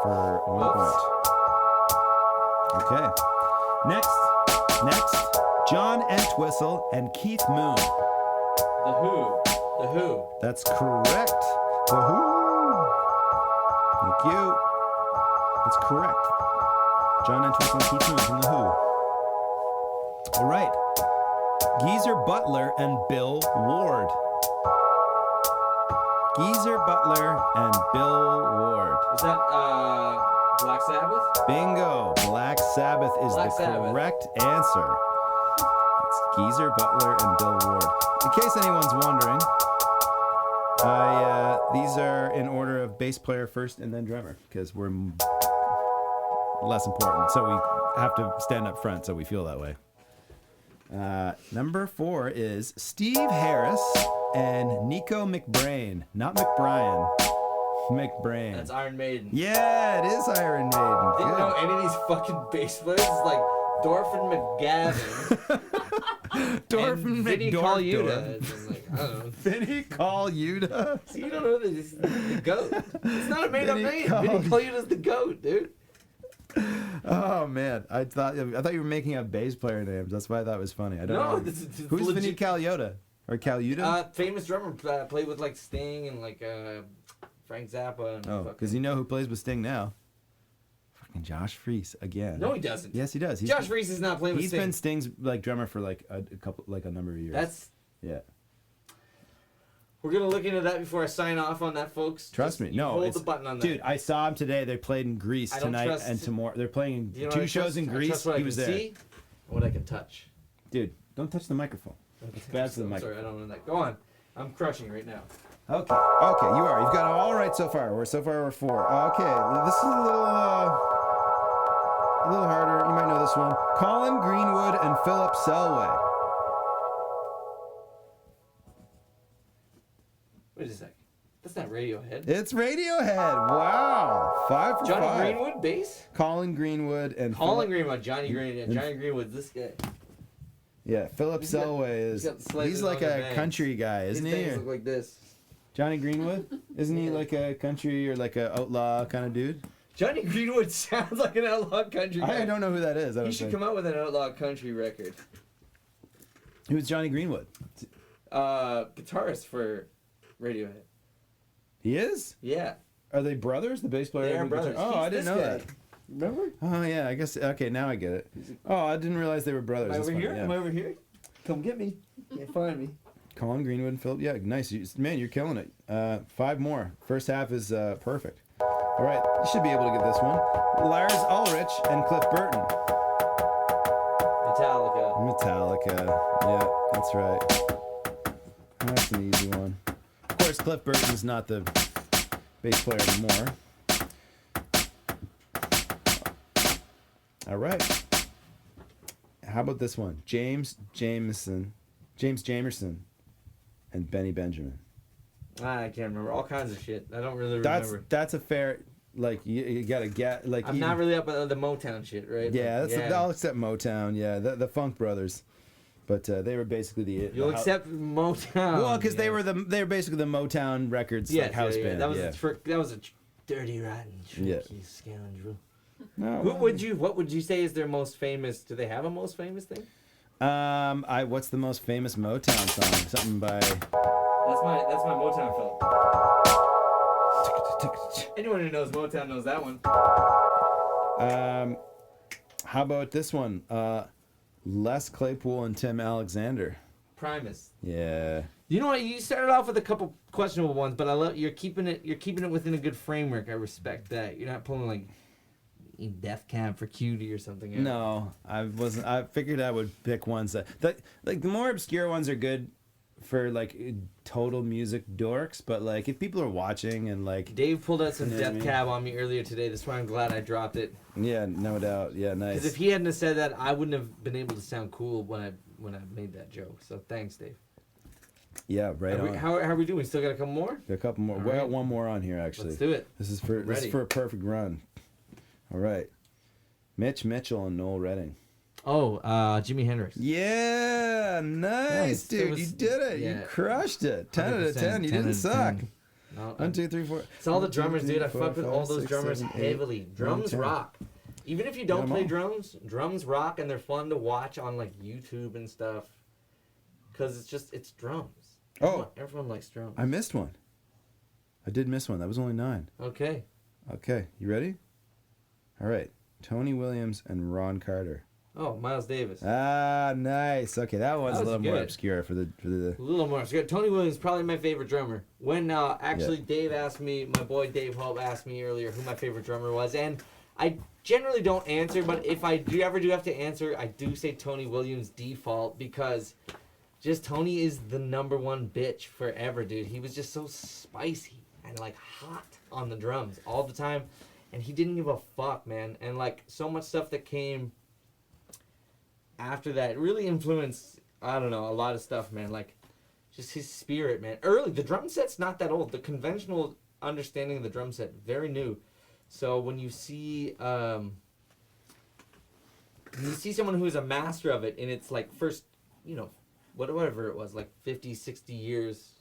Speaker 1: for 1 point. Okay. Next, John Entwistle and Keith Moon.
Speaker 2: The Who.
Speaker 1: That's correct. The Who. Thank you. That's correct. John Entwistle and Keith Moon from The Who. All right. Geezer Butler and Bill Ward. Geezer Butler and Bill Ward.
Speaker 2: Is that Black Sabbath?
Speaker 1: Bingo. Black Sabbath is the correct answer. It's Geezer Butler and Bill Ward. In case anyone's wondering, these are in order of bass player first and then drummer, because we're less important. So we have to stand up front, so we feel that way. Number 4 is Steve Harris and Nico McBrain. Not McBrien. McBrain.
Speaker 2: That's Iron Maiden.
Speaker 1: Yeah, it is Iron Maiden.
Speaker 2: Didn't know any of these fucking bass players. It's like Dorfin McGavin.
Speaker 1: Dorfin
Speaker 2: Vinny Colaiuta. Like, I don't know.
Speaker 1: Vinny Colaiuta?
Speaker 2: So you don't know the GOAT. It's not a made-up name. Vinny Colaiuta's the GOAT, dude.
Speaker 1: Oh man, I thought you were making up bass player names. That's why I thought it was funny. I don't know.
Speaker 2: This is
Speaker 1: Who's Vinny Colaiuta? Or Colaiuta?
Speaker 2: Famous drummer, played with like Sting and like Frank Zappa. And
Speaker 1: because you know who plays with Sting now? Fucking Josh Freese again.
Speaker 2: No, he doesn't.
Speaker 1: Yes, he does.
Speaker 2: Josh Freese is not playing with Sting.
Speaker 1: He's been Sting's like drummer for like a number of years.
Speaker 2: Yeah. We're gonna look into that before I sign off on that, folks.
Speaker 1: Trust me. No,
Speaker 2: hold the button on that.
Speaker 1: Dude, I saw him today. They played in Greece tonight and tomorrow. They're playing two shows in Greece.
Speaker 2: He
Speaker 1: was there.
Speaker 2: See what I can touch.
Speaker 1: Dude, don't touch the microphone. It's bad for the microphone.
Speaker 2: Sorry, I don't know that. Go on. I'm crushing right now.
Speaker 1: Okay, you are. You've got it all right so far. We're 4. Okay, this is a little harder. You might know this one. Colin Greenwood and Philip Selway.
Speaker 2: Wait a sec. That's not Radiohead.
Speaker 1: It's Radiohead. Wow. 5 for
Speaker 2: Johnny
Speaker 1: 5.
Speaker 2: Greenwood, bass?
Speaker 1: Colin Greenwood and
Speaker 2: Johnny Greenwood. Johnny Greenwood, this guy.
Speaker 1: Yeah, Philip Selway he's like a country guy, isn't he?
Speaker 2: His look like this.
Speaker 1: Johnny Greenwood? Isn't he like a country or like a outlaw kind of dude?
Speaker 2: Johnny Greenwood sounds like an outlaw country guy.
Speaker 1: I don't know who that is.
Speaker 2: He should come out with an outlaw country record.
Speaker 1: Who's Johnny Greenwood?
Speaker 2: Guitarist for Radiohead.
Speaker 1: He is?
Speaker 2: Yeah.
Speaker 1: Are they brothers? The bass player?
Speaker 2: They are brothers.
Speaker 1: Oh, I didn't know that.
Speaker 2: Remember?
Speaker 1: Oh yeah, I guess. Okay, now I get it. Oh, I didn't realize they were brothers.
Speaker 2: Am I over here? Come get me. Can't find me.
Speaker 1: Colin Greenwood and Philip. Yeah, nice. Man, you're killing it. 5 more. First half is perfect. All right, you should be able to get this one. Lars Ulrich and Cliff Burton. Metallica. Yeah, that's right. That's an easy one. Of course, Cliff Burton's not the bass player anymore. All right. How about this one? James Jamerson, and Benny Benjamin.
Speaker 2: I can't remember. All kinds of shit. I don't really remember.
Speaker 1: That's a fair. Like you gotta get like.
Speaker 2: I'm not really up on the Motown shit, right?
Speaker 1: Yeah, I'll accept Motown. Yeah, the Funk Brothers, but they were basically the.
Speaker 2: You'll accept Motown.
Speaker 1: Well, because they were basically the Motown Records house band.
Speaker 2: That was a dirty, rotten, tricky scoundrel.
Speaker 1: No.
Speaker 2: What would you say is their most famous? Do they have a most famous thing?
Speaker 1: What's the most famous Motown song? Something by.
Speaker 2: That's my Motown film. Anyone who knows Motown knows that one.
Speaker 1: How about this one? Les Claypool and Tim Alexander.
Speaker 2: Primus.
Speaker 1: Yeah.
Speaker 2: You know what? You started off with a couple questionable ones, but I love you're keeping it within a good framework. I respect that. You're not pulling like Death Cab for Cutie or something.
Speaker 1: No, I wasn't. I figured I would pick ones that like the more obscure ones are good for like total music dorks, but like if people are watching and like
Speaker 2: Dave pulled out some Death Cab on me earlier today. That's why I'm glad I dropped it.
Speaker 1: Yeah, no doubt. Yeah, nice.
Speaker 2: Because if he hadn't have said that, I wouldn't have been able to sound cool when when I made that joke. So thanks, Dave.
Speaker 1: Yeah, right on.
Speaker 2: How are we doing? We still got a couple more?
Speaker 1: Got a couple more. We got one more on here, actually.
Speaker 2: Let's do it.
Speaker 1: This is for a perfect run. All right. Mitch Mitchell and Noel Redding.
Speaker 2: Oh, Jimi Hendrix.
Speaker 1: Yeah, nice, dude. You did it. Yeah. You crushed it. 10 out of 10. You didn't suck.
Speaker 2: No,
Speaker 1: 1, 2, 3, 4.
Speaker 2: It's all the drummers, dude. I fuck with all those drummers heavily. Drums rock. Even if you don't play drums, drums rock, and they're fun to watch on like YouTube and stuff. Because it's drums. Everyone likes drums.
Speaker 1: I missed one. I did miss one. That was only 9.
Speaker 2: Okay.
Speaker 1: You ready? All right. Tony Williams and Ron Carter.
Speaker 2: Oh, Miles Davis.
Speaker 1: Ah, nice. Okay, that one's a little more obscure for the.
Speaker 2: A little more obscure. Tony Williams probably my favorite drummer. When Dave asked me, my boy Dave Hope asked me earlier who my favorite drummer was, and I generally don't answer, but if I do have to answer, I do say Tony Williams default because just Tony is the number one bitch forever, dude. He was just so spicy and like hot on the drums all the time, and he didn't give a fuck, man. And like so much stuff that came after that really influenced, I don't know, a lot of stuff, man. Like just his spirit, man. Early, the drum set's not that old. The conventional understanding of the drum set, very new. So when you see someone who is a master of it in its like first, whatever it was, like 50, 60 years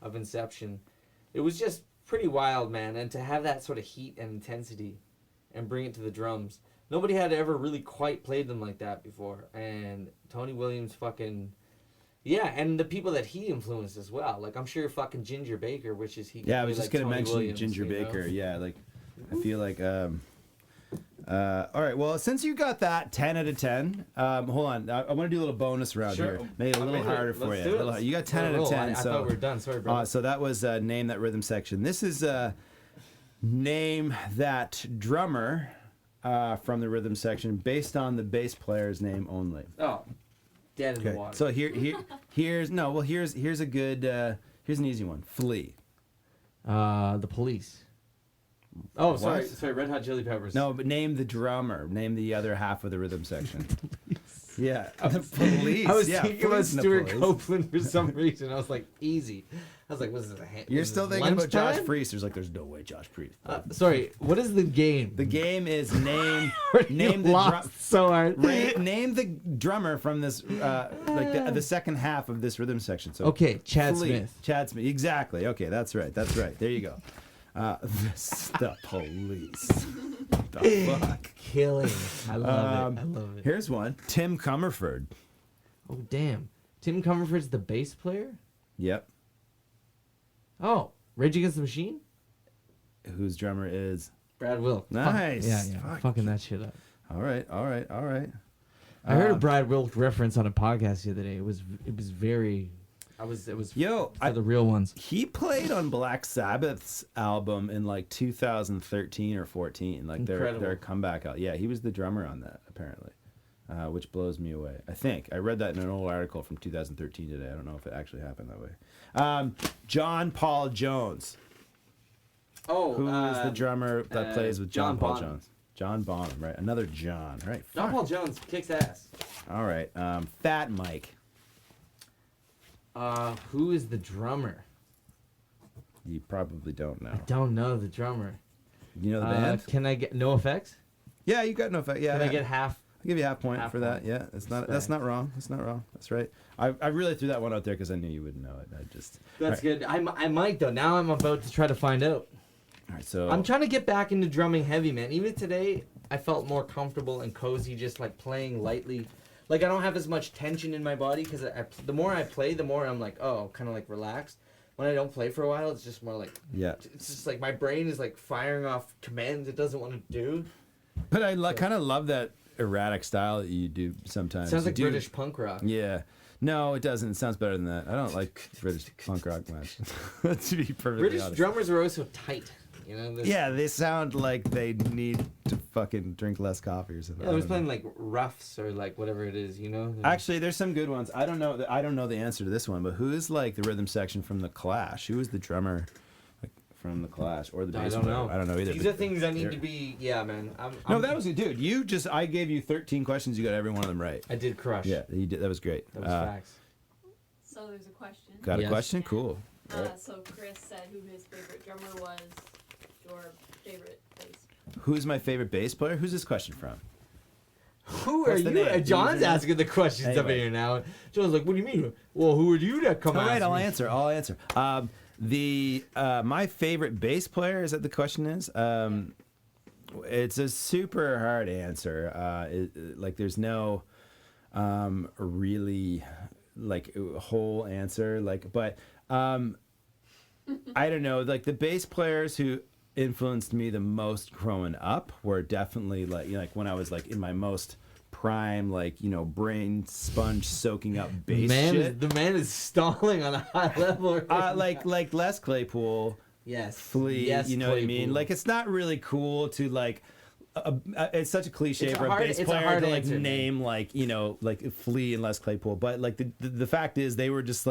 Speaker 2: of inception, it was just pretty wild, man. And to have that sort of heat and intensity and bring it to the drums, nobody had ever really quite played them like that before. And Tony Williams fucking... Yeah, and the people that he influenced as well. Like, I'm sure fucking Ginger Baker, which is he...
Speaker 1: Yeah, I was just going to mention
Speaker 2: Williams,
Speaker 1: Ginger Baker. Yeah, like, I feel like... all right, well, since you got that 10 out of 10, hold on. I want to do a little bonus round here. Make it a little harder for you. You got 10 out of 10.
Speaker 2: I thought we were done. Sorry, bro.
Speaker 1: So that was Name That Rhythm section. This is Name That Drummer from the rhythm section based on the bass player's name only.
Speaker 2: Oh, dead in the water.
Speaker 1: So here's a good, here's an easy one. Flea.
Speaker 2: The Police. Oh, sorry, Red Hot Chili Peppers.
Speaker 1: No, but name the drummer. Name the other half of the rhythm section. Yeah, the Police.
Speaker 2: I was thinking about Stuart Copeland for some reason. I was like, easy. I was like, what is this?
Speaker 1: You're still thinking about Josh Priest. There's no way Josh Priest.
Speaker 2: Sorry, what is the game?
Speaker 1: The game is name the drummer from this the second half of this rhythm section. So
Speaker 2: okay, Chad Smith.
Speaker 1: Chad Smith. Exactly. Okay, that's right. There you go. The Police. The fuck?
Speaker 2: Killing. I love it.
Speaker 1: Here's one. Tim Comerford.
Speaker 2: Oh, damn. Tim Comerford's the bass player?
Speaker 1: Yep.
Speaker 2: Oh, Rage Against the Machine?
Speaker 1: Whose drummer is?
Speaker 2: Brad Wilk.
Speaker 1: Nice.
Speaker 2: Yeah. Fucking that shit up.
Speaker 1: All right.
Speaker 2: I heard a Brad Wilk reference on a podcast the other day. It was very... It was for the real ones.
Speaker 1: He played on Black Sabbath's album in like 2013 or 14, like their comeback album. Yeah, he was the drummer on that apparently, which blows me away. I think I read that in an old article from 2013 today. I don't know if it actually happened that way. John Paul Jones.
Speaker 2: Oh,
Speaker 1: who is the drummer that plays with John Paul Jones? John Bonham, right? Another John, right?
Speaker 2: John Paul Jones kicks ass.
Speaker 1: All right, Fat Mike.
Speaker 2: Who is the drummer?
Speaker 1: You probably don't know.
Speaker 2: I don't know the drummer.
Speaker 1: You know the band?
Speaker 2: Can I get No Effects?
Speaker 1: Yeah, you got No Effects. Yeah.
Speaker 2: Can I get half?
Speaker 1: I'll give you half point for that. Yeah, that's not wrong. That's right. I really threw that one out there because I knew you wouldn't know it.
Speaker 2: That's good. I might though. Now I'm about to try to find out.
Speaker 1: All right, so
Speaker 2: I'm trying to get back into drumming heavy, man. Even today, I felt more comfortable and cozy, just like playing lightly. Like, I don't have as much tension in my body because the more I play, the more I'm like, kind of like relaxed. When I don't play for a while, it's just more like...
Speaker 1: Yeah.
Speaker 2: It's just like my brain is like firing off commands it doesn't want to do.
Speaker 1: But I kind of love that erratic style that you do sometimes.
Speaker 2: It sounds like British punk rock.
Speaker 1: Yeah. No, it doesn't. It sounds better than that. I don't like British punk rock much. To be perfectly
Speaker 2: British
Speaker 1: honest.
Speaker 2: Drummers are always so tight.
Speaker 1: Yeah, they sound like they need to fucking drink less coffee or something.
Speaker 2: Yeah, I was playing like Ruffs or like whatever it is,
Speaker 1: Actually, there's some good ones. I don't know the answer to this one, but who is like the rhythm section from the Clash? Who is the drummer
Speaker 4: from the Clash or the
Speaker 2: I
Speaker 4: bass
Speaker 2: don't
Speaker 4: player.
Speaker 2: know.
Speaker 4: I don't know either.
Speaker 2: These are things that need to be. Yeah, man.
Speaker 4: No, that was good, dude. I gave you 13 questions. You got every one of them right.
Speaker 2: I did crush.
Speaker 4: Yeah, you did. That was great.
Speaker 2: That was facts.
Speaker 3: So there's a question.
Speaker 4: Got a
Speaker 2: Yes.
Speaker 4: question? Cool.
Speaker 3: So Chris said who his favorite drummer was. Your favorite bass.
Speaker 4: Who's my favorite bass player? Who's this question from?
Speaker 2: Who are
Speaker 4: What's the
Speaker 2: you?
Speaker 4: name?
Speaker 2: John's asking the questions up
Speaker 4: Anyway.
Speaker 2: here now. John's like, what do you mean? Well, who are you to come
Speaker 4: All right,
Speaker 2: ask
Speaker 4: I'll
Speaker 2: me?
Speaker 4: answer. My favorite bass player, is that the question is? It's a super hard answer. There's no really whole answer. But I don't know. Like the bass players who influenced me the most growing up were definitely like when I was like in my most prime, brain sponge soaking up bass shit.
Speaker 2: The man is stalling on a high level. Right
Speaker 4: like Les Claypool,
Speaker 2: yes,
Speaker 4: Flea,
Speaker 2: yes,
Speaker 4: you know what I mean?
Speaker 2: Claypool.
Speaker 4: Like it's not really cool to it's such a cliche
Speaker 2: It's a
Speaker 4: for a
Speaker 2: hard-
Speaker 4: bass
Speaker 2: it's a
Speaker 4: player
Speaker 2: hard
Speaker 4: to
Speaker 2: answer, man.
Speaker 4: name Flea and Les Claypool, but the fact is they were just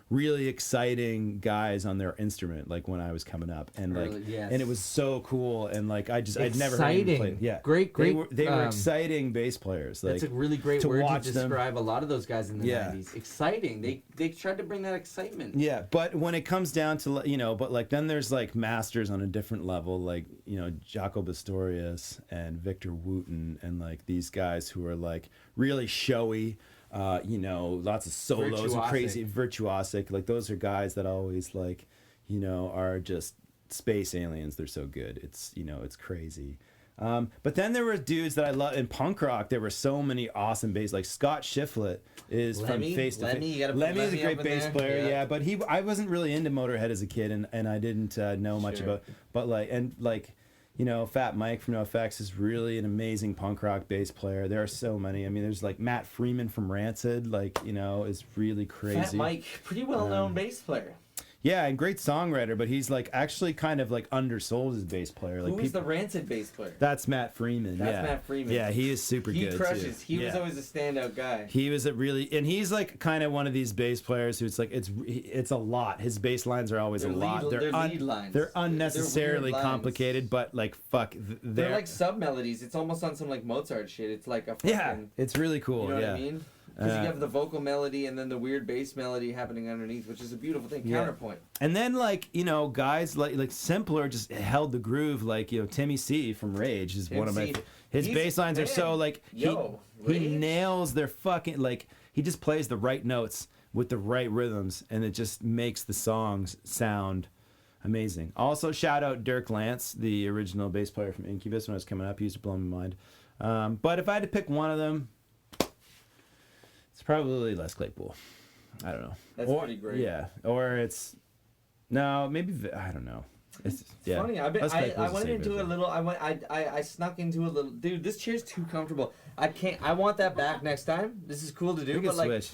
Speaker 4: really exciting guys on their instrument when I was coming up, and
Speaker 2: Yes.
Speaker 4: and it was so cool, and I'd never heard them play.
Speaker 2: Exciting.
Speaker 4: Yeah,
Speaker 2: Great.
Speaker 4: They were exciting bass players.
Speaker 2: That's a really great
Speaker 4: to
Speaker 2: word to
Speaker 4: watch them.
Speaker 2: describe a lot of those guys in the
Speaker 4: Yeah.
Speaker 2: 90s. Exciting. They tried to bring that excitement.
Speaker 4: Yeah, but when it comes down to then there's masters on a different level, Jaco Pastorius and Victor Wooten, and these guys who are really showy, lots of solos and crazy virtuosic. Those are guys that always are just space aliens. They're so good. It's crazy. But then there were dudes that I love in punk rock. There were so many awesome bass. Scott Shiflett is
Speaker 2: Lemmy?
Speaker 4: from Face to Face.
Speaker 2: Lemmy, you gotta put
Speaker 4: Lemmy is a
Speaker 2: Lemmy
Speaker 4: great
Speaker 2: up in
Speaker 4: bass
Speaker 2: there.
Speaker 4: player.
Speaker 2: Yeah.
Speaker 4: Yeah, but I wasn't really into Motorhead as a kid, and I didn't know much
Speaker 2: Sure.
Speaker 4: about. But Fat Mike from NoFX is really an amazing punk rock bass player. There are so many. I mean, there's Matt Freeman from Rancid. Is really crazy.
Speaker 2: Fat Mike, pretty well known bass player.
Speaker 4: Yeah, and great songwriter, but he's actually kind of undersold as a bass player.
Speaker 2: Who was the Rancid bass player?
Speaker 4: That's Matt Freeman.
Speaker 2: That's
Speaker 4: yeah.
Speaker 2: Matt Freeman.
Speaker 4: Yeah, he is super
Speaker 2: He
Speaker 4: good.
Speaker 2: crushes.
Speaker 4: Too.
Speaker 2: He was
Speaker 4: Yeah.
Speaker 2: always a standout guy.
Speaker 4: He was and he's kind of one of these bass players who's it's a lot. His bass lines are always
Speaker 2: They're
Speaker 4: a lot.
Speaker 2: lead- they're lead lines.
Speaker 4: They're unnecessarily
Speaker 2: weird lines.
Speaker 4: complicated, but fuck,
Speaker 2: They're like sub melodies. It's almost on some Mozart shit. It's like a fucking.
Speaker 4: yeah, it's really cool.
Speaker 2: You know
Speaker 4: yeah.
Speaker 2: what I mean? Because you have the vocal melody and then the weird bass melody happening underneath, which is a beautiful thing.
Speaker 4: Yeah.
Speaker 2: Counterpoint.
Speaker 4: And then guys like Simpler just held the groove. Timmy C from Rage is one of my.
Speaker 2: Tim C.
Speaker 4: His
Speaker 2: He's-
Speaker 4: bass lines are so
Speaker 2: man,
Speaker 4: he
Speaker 2: Rage?
Speaker 4: nails their fucking he just plays the right notes with the right rhythms, and it just makes the songs sound amazing. Also, shout out Dirk Lance, the original bass player from Incubus when I was coming up. He used to blow my mind. But if I had to pick one of them, it's probably Les Claypool. I don't know.
Speaker 2: That's pretty great.
Speaker 4: Yeah, or it's maybe I don't know. It's yeah.
Speaker 2: Funny. I went into a little. I snuck into a little. Dude, this chair's too comfortable. I can't. I want that back next time. This is cool to do,
Speaker 4: We can
Speaker 2: but
Speaker 4: switch.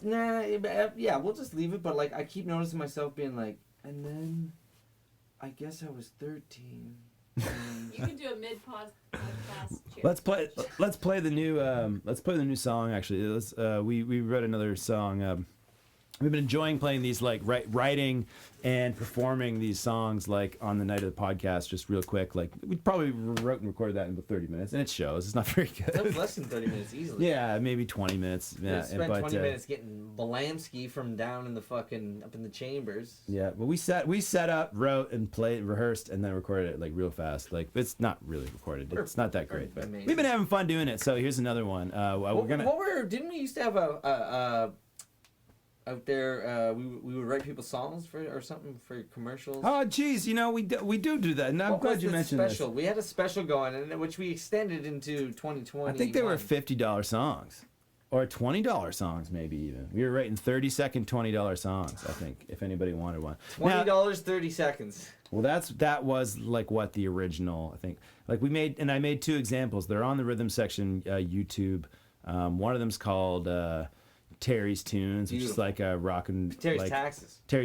Speaker 2: yeah, we'll just leave it. But I keep noticing myself being and then, I guess I was 13.
Speaker 3: You can do a mid-podcast chair.
Speaker 4: Let's play the new song. Actually, we wrote another song. We've been enjoying playing these writing and performing these songs on the night of the podcast. Just real quick, we probably wrote and recorded that in about 30 minutes, and it shows. It's not very
Speaker 2: That was
Speaker 4: good.
Speaker 2: less than 30 minutes easily.
Speaker 4: Yeah, maybe 20 minutes. Yeah,
Speaker 2: Spent 20 minutes getting Balamsky from down in the fucking up in the chambers.
Speaker 4: Yeah, but we set up, wrote, and played, rehearsed, and then recorded it real fast. It's not really recorded. It's not that great, but
Speaker 2: amazing.
Speaker 4: we've been having fun doing it. So here's another one.
Speaker 2: Didn't we used to have a out there? We would write people songs or something for commercials.
Speaker 4: Oh, geez, we do that, and I'm
Speaker 2: What
Speaker 4: glad
Speaker 2: was
Speaker 4: you
Speaker 2: the
Speaker 4: mentioned
Speaker 2: special?
Speaker 4: this.
Speaker 2: We had a special going, and which we extended into 2020.
Speaker 4: I think they were $50 songs, or $20 songs, maybe even. We were writing 30-second, $20 songs. I think if anybody wanted one.
Speaker 2: $20, 30 seconds.
Speaker 4: Well, that was what the original. I think I made two examples. They're on the Rhythm Section YouTube. One of them's called Terry's Tunes, which is a rock and Terry's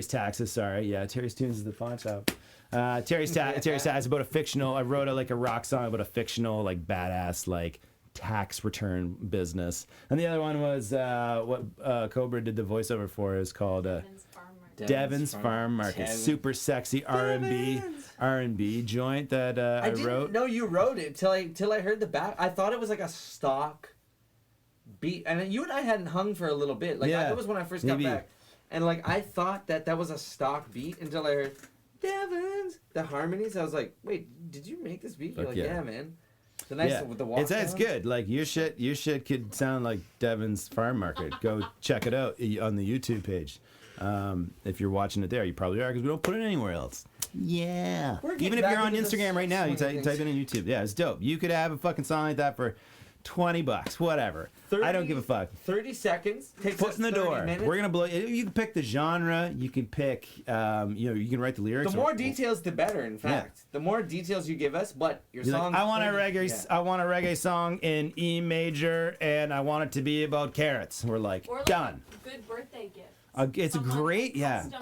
Speaker 4: Taxes. Sorry, yeah, Terry's Tunes is the font shop. Terry's Taxes about a fictional. I wrote a rock song about a fictional badass tax return business, and the other one was what Cobra did the voiceover for is called.
Speaker 3: Kevin's Farm
Speaker 4: Devon's Farm Market. Super sexy R&B joint that I wrote.
Speaker 2: I didn't know you wrote it till I heard the back. I thought it was like a stock beat, and you and I hadn't hung for a little bit. Like that was when I first got back, and like I thought that was a stock beat until I heard Devon's the harmonies. I was like, wait, did you make this beat? You're like, yeah, man. The nice with the walk.
Speaker 4: It's good. Like your shit could sound like Devon's Farm Market. Go check it out on the YouTube page. If you're watching it there, you probably are because we don't put it anywhere else. Yeah. Even if you're on Instagram right now, you type it in YouTube. Yeah, it's dope. You could have a fucking song like that for $20, whatever. I don't give a fuck.
Speaker 2: 30 seconds. Takes
Speaker 4: Foot in the door.
Speaker 2: Minutes.
Speaker 4: We're gonna blow. You can pick the genre. You can pick. You can write the lyrics.
Speaker 2: The more details, the better. In fact, the more details you give us, but your song.
Speaker 4: Like, I want a reggae. I want a reggae song in E major, and I want it to be about carrots. We're like, done.
Speaker 3: Good birthday gift.
Speaker 4: It's a great,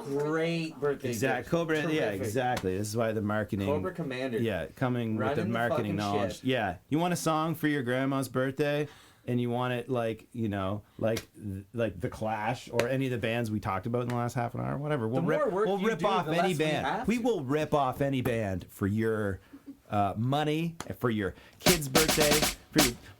Speaker 2: great birthday.
Speaker 4: Exactly, Cobra. Yeah, exactly. This is why the marketing.
Speaker 2: Cobra Commander.
Speaker 4: Yeah, coming with the marketing knowledge. Ship. Yeah, you want a song for your grandma's birthday, and you want it like like the Clash or any of the bands we talked about in the last half an hour, whatever. We'll rip off any band. We will rip off any band for your money, for your kid's birthday.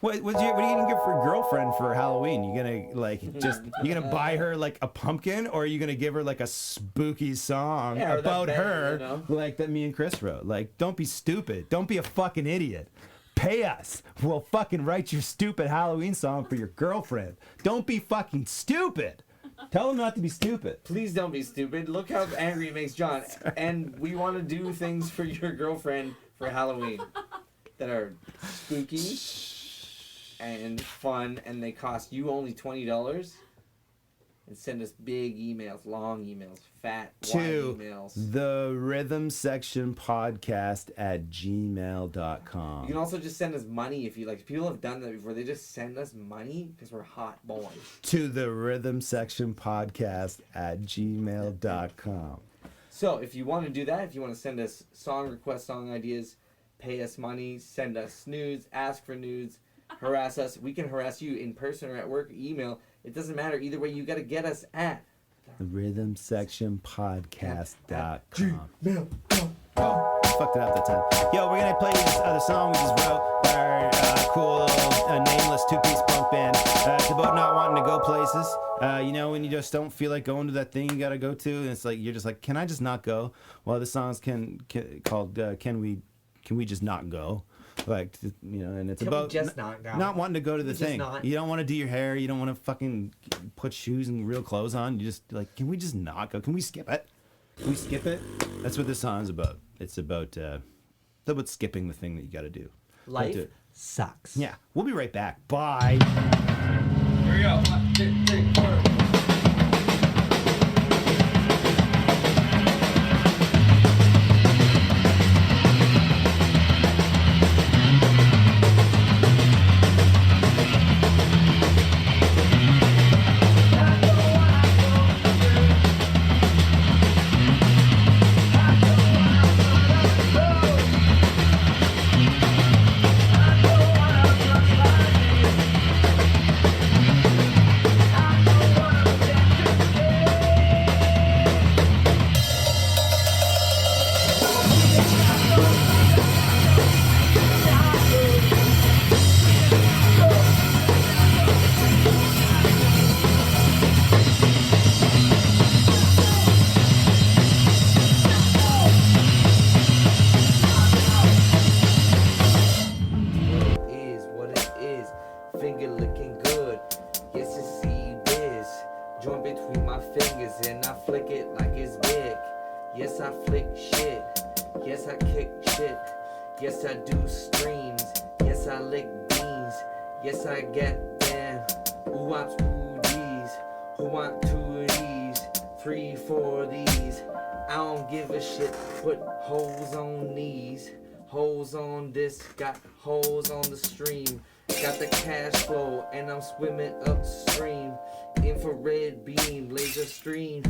Speaker 4: What are you gonna give for a girlfriend for Halloween? You gonna buy her like a pumpkin, or are you gonna give her like a spooky song about her, like that me and Chris wrote? Like, don't be stupid. Don't be a fucking idiot. Pay us. We'll fucking write your stupid Halloween song for your girlfriend. Don't be fucking stupid. Tell them not to be stupid.
Speaker 2: Please don't be stupid. Look how angry it makes John. And we want to do things for your girlfriend for Halloween that are spooky and fun, and they cost you only $20. And send us big emails, long emails, fat, wide emails.
Speaker 4: The Rhythm Section Podcast at gmail.com.
Speaker 2: You can also just send us money if you like. People have done that before. They just send us money because we're hot boys.
Speaker 4: To the Rhythm Section Podcast at gmail.com.
Speaker 2: So if you want to do that, if you want to send us song requests, song ideas, pay us money, send us nudes, ask for nudes, harass us. We can harass you in person or at work, email. It doesn't matter. Either way, you got to get us at
Speaker 4: the Rhythm Section Podcast.com. Oh, fucked it up that time. Yo, we're going to play this other song we just wrote. Our cool nameless two-piece punk band. It's about not wanting to go places. When you just don't feel like going to that thing you got to go to. And it's like, you're just like, can I just not go? Well, this song's called Can We Just Not Go? Like, and it's about
Speaker 2: just not
Speaker 4: wanting to go to the thing. You don't want to do your hair. You don't want to fucking put shoes and real clothes on. You just like, can we just not go? Can we skip it? Can we skip it? That's what this song's about. It's about skipping the thing that you got to do.
Speaker 2: Life sucks.
Speaker 4: Yeah, we'll be right back. Bye.
Speaker 2: Here we go. 1, 2, 3, 4.
Speaker 5: Got holes on the stream, got the cash flow, and I'm swimming upstream. Infrared beam, laser stream.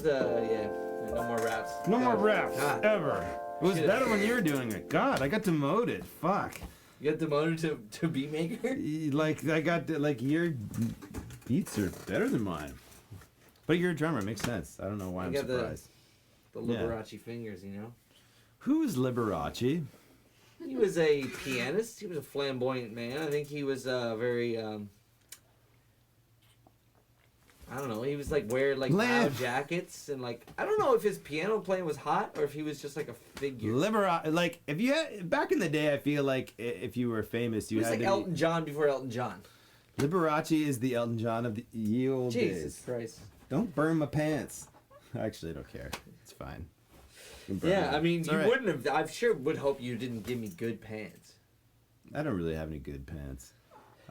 Speaker 5: No more raps.
Speaker 4: No more raps, ever. It was better when you were doing it. God, I got demoted. Fuck.
Speaker 2: You got demoted to beat maker?
Speaker 4: Like, your beats are better than mine. But you're a drummer. It makes sense. I don't know why I'm surprised.
Speaker 5: The Liberace fingers, you know.
Speaker 4: Who's Liberace?
Speaker 5: He was a pianist. He was a flamboyant man. I think he was very. I don't know. He was like wearing like loud jackets and like I don't know if his piano playing was hot or if he was just like a figure.
Speaker 4: Like if you had, back in the day, I feel like if you were famous, you
Speaker 5: had like Elton John before Elton John.
Speaker 4: Liberace is the Elton John of the ye old days.
Speaker 5: Jesus Christ!
Speaker 4: Don't burn my pants. Actually, I don't care. It's fine.
Speaker 5: Yeah, I mean, you wouldn't have. I sure would hope you didn't give me good pants.
Speaker 4: I don't really have any good pants.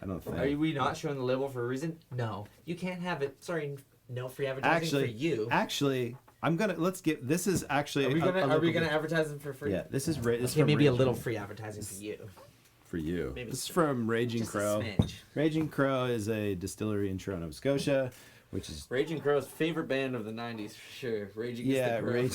Speaker 4: I don't think.
Speaker 5: Are we not showing the label for a reason? No, you can't have it. Sorry, no free advertising for you.
Speaker 4: Actually, let's get. This is actually.
Speaker 5: Are we gonna advertise them for free?
Speaker 4: Yeah, this is right.
Speaker 5: Okay, maybe a little free advertising for you.
Speaker 4: For you.
Speaker 5: Maybe
Speaker 4: this is from Raging
Speaker 5: just
Speaker 4: Crow. Raging Crow is a distillery in Toronto, Nova Scotia, which is
Speaker 5: Raging Crow's favorite band of the '90s for sure. Raging the Crow.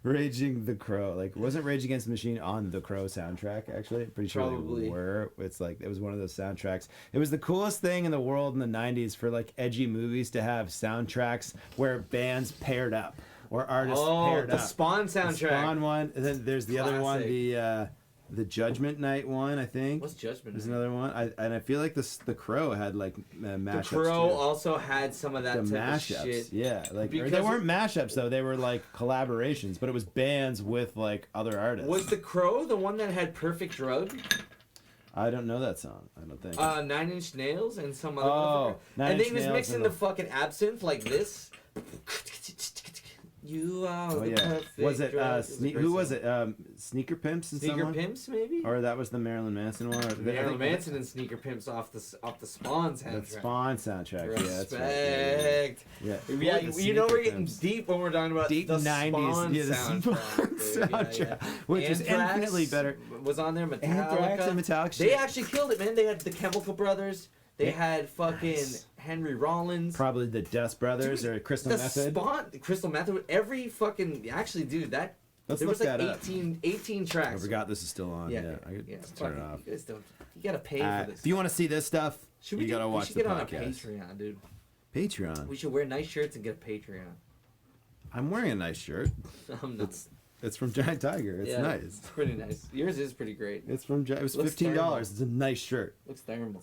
Speaker 4: Raging the Crow. Like, wasn't Rage Against the Machine on the Crow soundtrack, actually? Pretty sure they were. It's like, it was one of those soundtracks. It was the coolest thing in the world in the 90s for, like, edgy movies to have soundtracks where bands paired up or artists paired up.
Speaker 5: The Spawn soundtrack.
Speaker 4: The Spawn one. And then there's the other one, the Judgment Night one, I think.
Speaker 5: What's Judgment Night?
Speaker 4: There's another one. I feel like the Crow had like mashups.
Speaker 5: The Crow
Speaker 4: too.
Speaker 5: also had some of that type
Speaker 4: mashups.
Speaker 5: of shit.
Speaker 4: Yeah, like they weren't mashups though. They were like collaborations, but it was bands with like other artists.
Speaker 5: Was the Crow the one that had Perfect Drug?
Speaker 4: I don't know that song. I don't think.
Speaker 5: 9 Inch Nails and some other.
Speaker 4: And
Speaker 5: then he was mixing the fucking absinthe like this. You are the perfect
Speaker 4: Was it
Speaker 5: drug.
Speaker 4: who was it? Sneaker Pimps and
Speaker 5: Sneaker
Speaker 4: someone?
Speaker 5: Pimps maybe?
Speaker 4: Or that was the Marilyn Manson one?
Speaker 5: Marilyn Manson and Sneaker Pimps off the Spawn soundtrack.
Speaker 4: The Spawn soundtrack.
Speaker 5: Respect.
Speaker 4: Yeah, that's right.
Speaker 5: Yeah, you know we're getting deep when we're talking about
Speaker 4: deep
Speaker 5: the
Speaker 4: 90s.
Speaker 5: Spawn
Speaker 4: Yeah, the
Speaker 5: soundtrack,
Speaker 4: which is
Speaker 5: Anthrax
Speaker 4: infinitely better.
Speaker 5: Was on there. Metallica.
Speaker 4: Anthrax and Metallica.
Speaker 5: They actually killed it, man. They had the Chemical Brothers. They had fucking Henry Rollins.
Speaker 4: Probably the Dust Brothers or Crystal Method.
Speaker 5: Crystal Method. Every fucking... Actually, dude, there was like 18 tracks.
Speaker 4: I forgot this is still on. Yeah, I could turn it off.
Speaker 5: You gotta pay for this.
Speaker 4: If you want to see this stuff, you gotta watch the podcast.
Speaker 5: We should get on a Patreon, dude.
Speaker 4: Patreon?
Speaker 5: We should wear nice shirts and get a Patreon.
Speaker 4: I'm wearing a nice shirt.
Speaker 5: I'm not.
Speaker 4: It's from Giant Tiger. It's nice.
Speaker 5: It's pretty nice. Yours is pretty great.
Speaker 4: It's from. It was $15. It's a nice shirt.
Speaker 5: Looks thermal.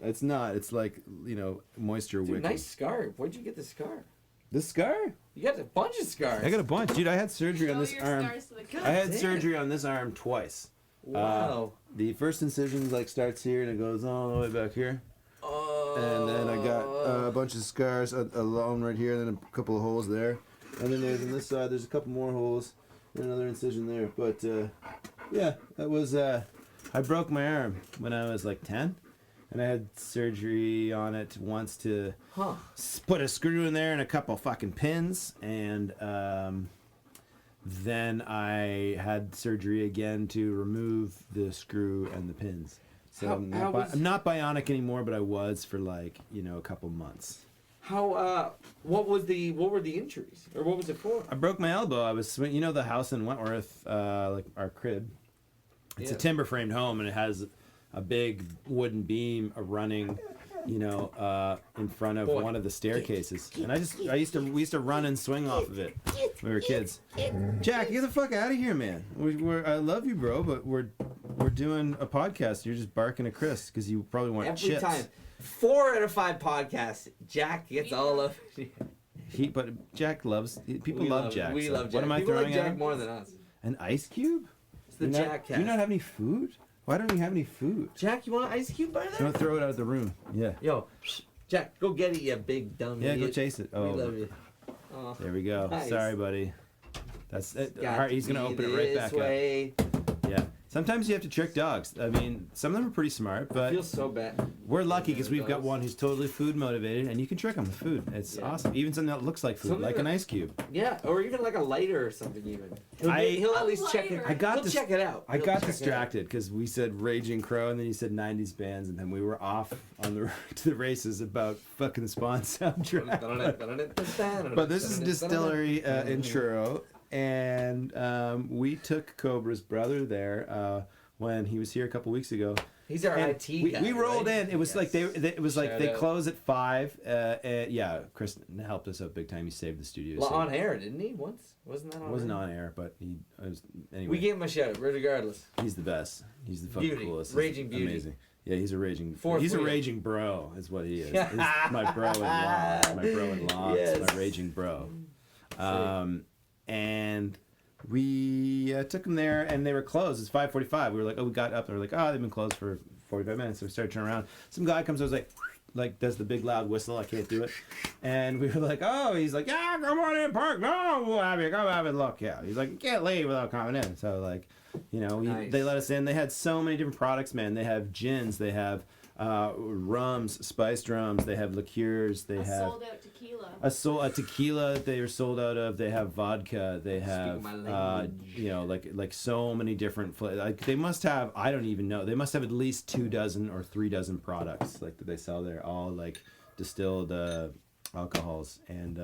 Speaker 4: It's not. It's like moisture wicking.
Speaker 5: Nice scar. Where'd you get the scar?
Speaker 4: This scar?
Speaker 5: You got a bunch of scars.
Speaker 4: I got a bunch, dude. I had surgery on this arm. I had surgery on this arm twice.
Speaker 5: Wow.
Speaker 4: The first incision starts here and it goes all the way back here. And then I got a bunch of scars along right here, and then a couple of holes there. And then there's on this side, there's a couple more holes. Another incision there, but that was I broke my arm when I was like 10, and I had surgery on it once to put a screw in there and a couple fucking pins, and then I had surgery again to remove the screw and the pins. So I'm not bionic anymore, but I was for a couple months.
Speaker 5: What were the injuries, or what was it for?
Speaker 4: I broke my elbow. I was the house in Wentworth, like our crib. It's a timber framed home, and it has a big wooden beam running, in front of one of the staircases. And we used to run and swing off of it when we were kids. Jack, get the fuck out of here, man. I love you, bro, but we're doing a podcast. You're just barking at Chris because you probably want chips.
Speaker 5: Every time. 4 out of 5 podcasts, Jack gets all of it.
Speaker 4: But Jack loves people. Love Jack.
Speaker 5: We love Jack.
Speaker 4: What am I
Speaker 5: people
Speaker 4: throwing
Speaker 5: like Jack
Speaker 4: at?
Speaker 5: more than us.
Speaker 4: An ice cube?
Speaker 5: It's the Jack cast.
Speaker 4: Do you not have any food? Why don't you have any food?
Speaker 5: Jack, you want an ice cube by there?
Speaker 4: Don't throw it out of the room. Yeah.
Speaker 5: Yo, Jack, go get it, you big dumb idiot.
Speaker 4: Yeah, go chase it. Oh,
Speaker 5: we love you. Oh,
Speaker 4: there we go.
Speaker 5: nice.
Speaker 4: Sorry, buddy. That's it. He's gonna open it right back up. Yeah. Sometimes you have to trick dogs. I mean, some of them are pretty smart, but
Speaker 5: I feel so bad.
Speaker 4: We're lucky because we've got one who's totally food motivated, and you can trick them with food. It's awesome. Even something that looks like food, like an ice cube.
Speaker 5: Yeah, or even like a lighter or something. Even he'll at least check it. Check it out.
Speaker 4: I got distracted because we said Raging Crow, and then you said '90s bands, and then we were off on the to the races about fucking Spawn soundtrack. But this is Distillery in Truro. And we took Cobra's brother there when he was here a couple weeks ago,
Speaker 5: He's our
Speaker 4: And
Speaker 5: IT guy.
Speaker 4: we rolled
Speaker 5: right?
Speaker 4: in. It was
Speaker 5: Yes.
Speaker 4: like it was like
Speaker 5: Shout
Speaker 4: they
Speaker 5: out.
Speaker 4: closed at 5. Yeah, Chris helped us out big time. He saved the studio.
Speaker 5: Well,
Speaker 4: So-
Speaker 5: on air, didn't he? Once wasn't that on?
Speaker 4: It wasn't
Speaker 5: air?
Speaker 4: on air, but he was anyway.
Speaker 5: We gave him a shout out, regardless.
Speaker 4: He's the best. He's the fucking
Speaker 5: Beauty.
Speaker 4: coolest.
Speaker 5: Raging
Speaker 4: He's
Speaker 5: beauty.
Speaker 4: Amazing. Yeah, he's a raging.
Speaker 5: Fourth
Speaker 4: he's a
Speaker 5: wheel.
Speaker 4: raging bro, is what he is. He's my bro in law. My bro in law.
Speaker 5: Yes.
Speaker 4: My raging bro. And we took him there, and they were closed. It's 5:45. We were like, oh, we got up. They were like, oh, they've been closed for 45 minutes. So we started turning around. Some guy comes. I was like does the big loud whistle. I can't do it. And we were like, oh, he's like, yeah, come on in, park. No, we'll have you. Come have a look. Yeah. He's like, you can't leave without coming in. So like, you know,
Speaker 5: Nice.
Speaker 4: they let us in. They had so many different products, man. They have gins. They have rums, spiced rums. They have liqueurs. They have
Speaker 3: sold out tequila.
Speaker 4: a tequila they were sold out of. They have vodka. They have
Speaker 5: my language.
Speaker 4: you know, like so many different flavors. Like they must have, I don't even know. They must have at least 2 dozen or 3 dozen products like that they sell there, all like distilled alcohols. And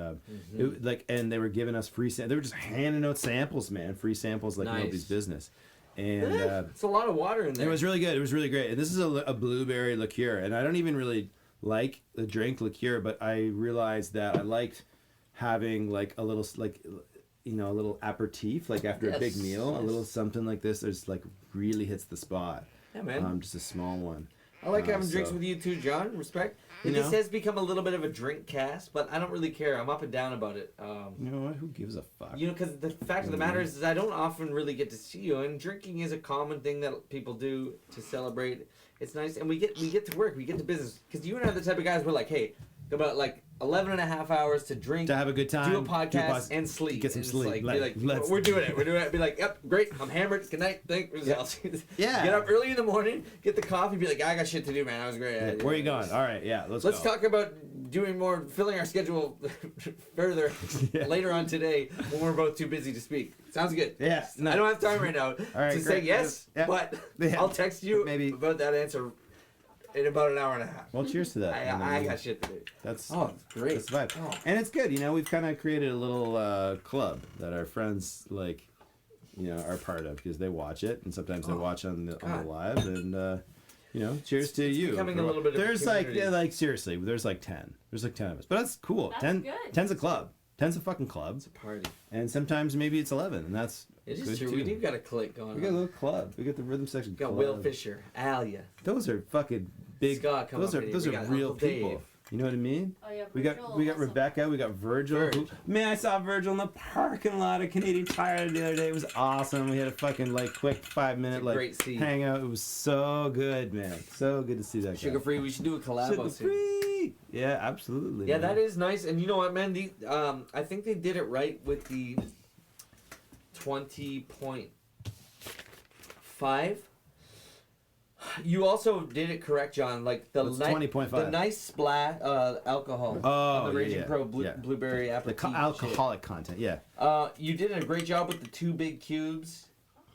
Speaker 4: it, like, and they were giving us free they were just handing out samples, man. Free samples like
Speaker 5: Nice.
Speaker 4: nobody's business. And
Speaker 5: It's a lot of water in there.
Speaker 4: it was really good. It was really great. And this is a blueberry liqueur. And I don't even really like the drink liqueur, but I realized that I liked having like a little, like, you know, a little aperitif, like after a big
Speaker 5: Yes,
Speaker 4: meal, a
Speaker 5: yes.
Speaker 4: little something like this. There's like really hits the spot.
Speaker 5: Yeah, man.
Speaker 4: Just a small one.
Speaker 5: I like having drinks
Speaker 4: so-
Speaker 5: with you too, John. Respect.
Speaker 4: You
Speaker 5: This
Speaker 4: know?
Speaker 5: has become a little bit of a drink cast, but I don't really care. I'm up and down about it.
Speaker 4: You know what? Who gives a fuck?
Speaker 5: You know, because the fact of the matter is I don't often really get to see you, and drinking is a common thing that people do to celebrate. It's nice, and we get to work, we get to business. Because you and I are the type of guys we're like, hey, about like 11 and a half hours to drink,
Speaker 4: To have a good time.
Speaker 5: do a podcast, and sleep.
Speaker 4: Get some
Speaker 5: And it's
Speaker 4: sleep.
Speaker 5: Like, be like,
Speaker 4: Let's-
Speaker 5: we're doing it. We're doing it. Be like, yep, great. I'm hammered. Good night. Thank results.
Speaker 4: Yeah.
Speaker 5: Get up early in the morning, get the coffee. Be like, I got shit to do, man. That was great.
Speaker 4: Yeah, where are you going? All right, yeah, let's
Speaker 5: Let's
Speaker 4: go.
Speaker 5: talk about doing more, filling our schedule further
Speaker 4: Yeah.
Speaker 5: later on today when we're both too busy to speak. Sounds good.
Speaker 4: Yeah,
Speaker 5: I don't have time right now
Speaker 4: right,
Speaker 5: to say
Speaker 4: great.
Speaker 5: yes,
Speaker 4: Yeah.
Speaker 5: but
Speaker 4: Yeah.
Speaker 5: I'll text you
Speaker 4: Maybe-
Speaker 5: about that answer in about an hour and a half.
Speaker 4: Well, cheers to that.
Speaker 5: I got shit to do.
Speaker 4: That's
Speaker 5: Oh, it's great.
Speaker 4: That's the vibe.
Speaker 5: Oh.
Speaker 4: And it's good, you know, we've kind of created a little club that our friends, like, you know, are part of because they watch it and sometimes they watch on the
Speaker 5: God.
Speaker 4: live and, you know, cheers to
Speaker 5: it's
Speaker 4: you.
Speaker 5: becoming a little bit of a
Speaker 4: There's like,
Speaker 5: community.
Speaker 4: like seriously, there's like 10. There's like 10 of us. But that's cool.
Speaker 3: That's
Speaker 4: 10,
Speaker 3: good.
Speaker 4: 10's a club. 10's a fucking club.
Speaker 5: It's a party.
Speaker 4: And sometimes maybe it's 11 and that's
Speaker 5: It is
Speaker 4: good
Speaker 5: true.
Speaker 4: too.
Speaker 5: We do got a click going
Speaker 4: We got a
Speaker 5: on.
Speaker 4: little club. We got the rhythm section
Speaker 5: We got
Speaker 4: club.
Speaker 5: Will Fisher, Alia.
Speaker 4: Those are fucking big.
Speaker 5: Scott come
Speaker 4: those
Speaker 5: up
Speaker 4: are
Speaker 5: in
Speaker 4: those
Speaker 5: here.
Speaker 4: are
Speaker 5: We got
Speaker 4: real
Speaker 5: Uncle
Speaker 4: people.
Speaker 5: Dave.
Speaker 4: You know what I mean?
Speaker 3: Oh yeah,
Speaker 4: We
Speaker 3: Virgil
Speaker 4: got
Speaker 3: also.
Speaker 4: Rebecca, we got Virgil.
Speaker 5: Virg.
Speaker 4: Man, I saw Virgil in the parking lot of Canadian Tire the other day. It was awesome. We had a fucking like quick 5-minute
Speaker 5: It's a
Speaker 4: like
Speaker 5: great scene.
Speaker 4: hangout. It was so good, man. So good to see that guy.
Speaker 5: Sugar free. We should do a collab
Speaker 4: Sugar
Speaker 5: soon.
Speaker 4: free. Yeah, absolutely.
Speaker 5: Yeah,
Speaker 4: man.
Speaker 5: that is nice. And you know what, man? I think they did it right with the 20.5. You also did it correct, John. Like the
Speaker 4: What's 20.5?
Speaker 5: the nice splash alcohol
Speaker 4: Oh,
Speaker 5: on the Raging
Speaker 4: yeah,
Speaker 5: Pro
Speaker 4: yeah.
Speaker 5: blueberry
Speaker 4: The
Speaker 5: aperitif.
Speaker 4: alcoholic content. Yeah.
Speaker 5: Shit. You did a great job with the 2 big cubes,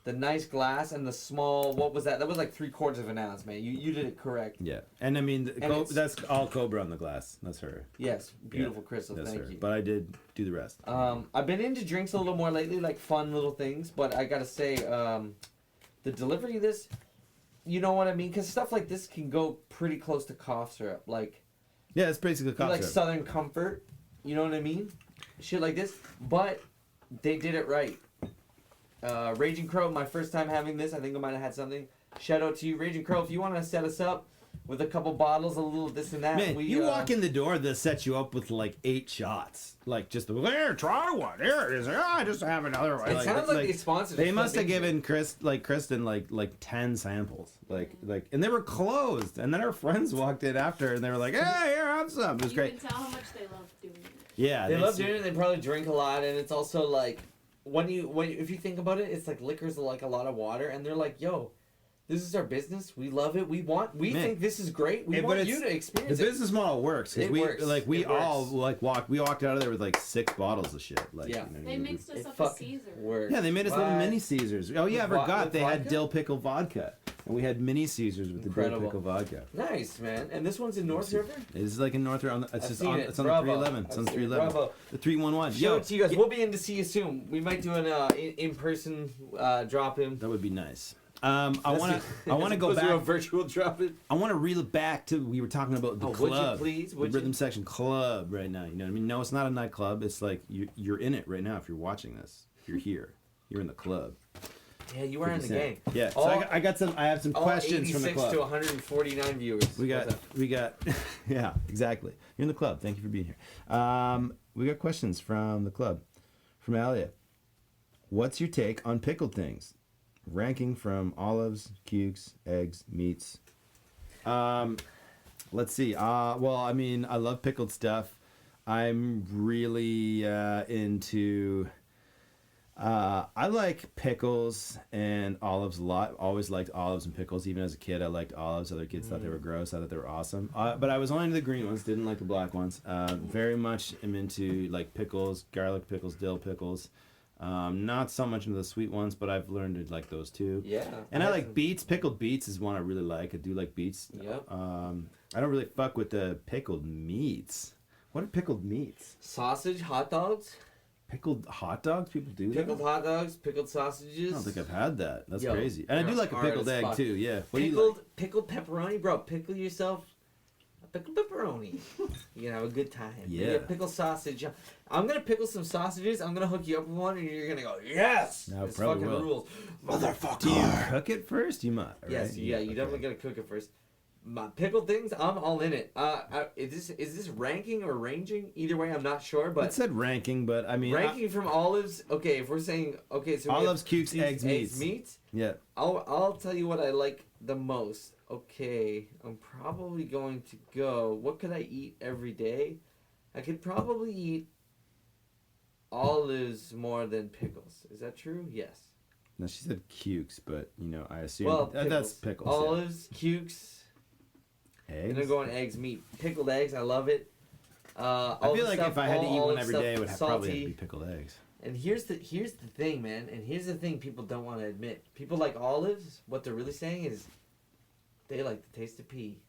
Speaker 5: the nice glass, and the small. What was that? That was like 3/4 of an ounce, man. You did it correct.
Speaker 4: Yeah. And I mean,
Speaker 5: it's-
Speaker 4: that's all Cobra on the glass. That's her.
Speaker 5: Yes, beautiful
Speaker 4: Yeah,
Speaker 5: crystal.
Speaker 4: That's
Speaker 5: Thank
Speaker 4: her.
Speaker 5: you.
Speaker 4: But I did do the rest.
Speaker 5: I've been into drinks a little more lately, like fun little things. But I gotta say, the delivery of this, you know what I mean? Because stuff like this can go pretty close to cough syrup, like
Speaker 4: Yeah, it's basically cough
Speaker 5: like
Speaker 4: syrup.
Speaker 5: Southern Comfort. You know what I mean? Shit like this. But they did it right. Raging Crow, my first time having this. I think I might have had something. Shout out to you, Raging Crow. If you want to set us up with a couple bottles, a little this and that.
Speaker 4: Man, you walk in the door, they'll set you up with like 8 shots. Like just there, try one. Here it is. I just have another one.
Speaker 5: It sounds
Speaker 4: it's
Speaker 5: like they sponsored.
Speaker 4: they
Speaker 5: us
Speaker 4: must
Speaker 5: from
Speaker 4: have
Speaker 5: England.
Speaker 4: given Kristen like 10 samples. Like and they were closed. And then our friends walked in after and they were like, "Hey, here, have some." It was
Speaker 3: You
Speaker 4: great.
Speaker 3: can tell how much they love doing it.
Speaker 4: Yeah,
Speaker 5: They love doing it. They probably drink a lot, and it's also like if you think about it, it's like liquor's like a lot of water, and they're like, "Yo, this is our business. We love it. We
Speaker 4: Man.
Speaker 5: think this is great. We
Speaker 4: But
Speaker 5: want
Speaker 4: it's-
Speaker 5: you to experience
Speaker 4: The
Speaker 5: it."
Speaker 4: business model works because
Speaker 5: It
Speaker 4: we
Speaker 5: works.
Speaker 4: we
Speaker 5: It
Speaker 4: all
Speaker 5: works.
Speaker 4: like walked out of there with like 6 bottles of shit. Like,
Speaker 5: Yeah.
Speaker 4: you know,
Speaker 3: They
Speaker 4: you-
Speaker 3: mixed us
Speaker 5: It
Speaker 3: up a
Speaker 5: fucking
Speaker 3: Caesar.
Speaker 5: works.
Speaker 4: Yeah, they made us little
Speaker 5: What?
Speaker 4: mini Caesars. Oh yeah, I
Speaker 5: With
Speaker 4: forgot
Speaker 5: with
Speaker 4: they had
Speaker 5: vodka?
Speaker 4: dill pickle vodka, and we had mini Caesars with the dill
Speaker 5: Incredible.
Speaker 4: pickle vodka.
Speaker 5: Nice, man. And this one's in North River.
Speaker 4: It's like in North River. It's
Speaker 5: I've
Speaker 4: just
Speaker 5: seen
Speaker 4: on.
Speaker 5: it.
Speaker 4: It's on
Speaker 5: Bravo.
Speaker 4: the 311. It's on the
Speaker 5: I've seen it.
Speaker 4: 311.
Speaker 5: Bravo.
Speaker 4: The 311.
Speaker 5: Shout
Speaker 4: Yo,
Speaker 5: out to you guys. We'll be in to see you soon. We might do an in person drop in.
Speaker 4: that would be nice. I want to go back.
Speaker 5: A virtual drop it.
Speaker 4: I want to reel it back to we were talking about the club.
Speaker 5: Would you please?
Speaker 4: The rhythm section club right now. You know what I mean? No, it's not a nightclub. It's like you're in it right now. If you're watching this, you're here. You're in the club.
Speaker 5: Yeah, you are in the game.
Speaker 4: Yeah. So I got some. I have some questions from the club.
Speaker 5: 86 to 149 viewers.
Speaker 4: We got. Yeah, exactly. You're in the club. Thank you for being here. We got questions from the club. From Alia. What's your take on pickled things? Ranking from olives, cukes, eggs, meats. Let's see. Well, I mean, I love pickled stuff. I'm really into. I like pickles and olives a lot. Always liked olives and pickles. Even as a kid, I liked olives. Other kids thought they were gross. I thought they were awesome. But I was only into the green ones. Didn't like the black ones. Very much am into like pickles, garlic pickles, dill pickles. Not so much into the sweet ones, but I've learned to like those too.
Speaker 5: Yeah.
Speaker 4: And I like beets. Pickled beets is one I really like. I do like beets.
Speaker 5: Yep.
Speaker 4: I don't really fuck with the pickled meats. What are pickled meats?
Speaker 5: Sausage, hot dogs.
Speaker 4: Pickled hot dogs? People do that?
Speaker 5: Pickled hot dogs, pickled sausages.
Speaker 4: I don't think I've had that. That's
Speaker 5: Yo,
Speaker 4: crazy. And I do like a pickled egg too. Yeah. What do you like?
Speaker 5: Pickled pepperoni, bro. Pickle yourself a pickled pepperoni. You know, a good time.
Speaker 4: Yeah.
Speaker 5: Maybe a pickled sausage. I'm gonna pickle some sausages. I'm gonna hook you up with one, and you're gonna go, yes.
Speaker 4: No,
Speaker 5: This
Speaker 4: probably
Speaker 5: fucking
Speaker 4: will.
Speaker 5: rules, motherfucker.
Speaker 4: Do you cook it first? You might. Right?
Speaker 5: Yes. Yeah. You definitely gotta cook it first. My pickled things, I'm all in it. Is this ranking or ranging? Either way, I'm not sure. But
Speaker 4: it said ranking, but I mean
Speaker 5: ranking from olives. Okay, if we're saying so
Speaker 4: olives, cukes, eggs, meats. Yeah.
Speaker 5: I'll tell you what I like the most. Okay, I'm probably going to go. What could I eat every day? I could probably eat olives more than pickles. Is that true? Yes.
Speaker 4: No, she said cukes, but you know, I assume that's pickles.
Speaker 5: Olives, cukes.
Speaker 4: Eggs.
Speaker 5: And then going eggs, meat, pickled eggs. I love it.
Speaker 4: I feel like if I had to eat one every day, it would probably have to be pickled eggs.
Speaker 5: And here's the thing, man. And here's the thing people don't want to admit. People like olives. What they're really saying is, they like the taste of pee.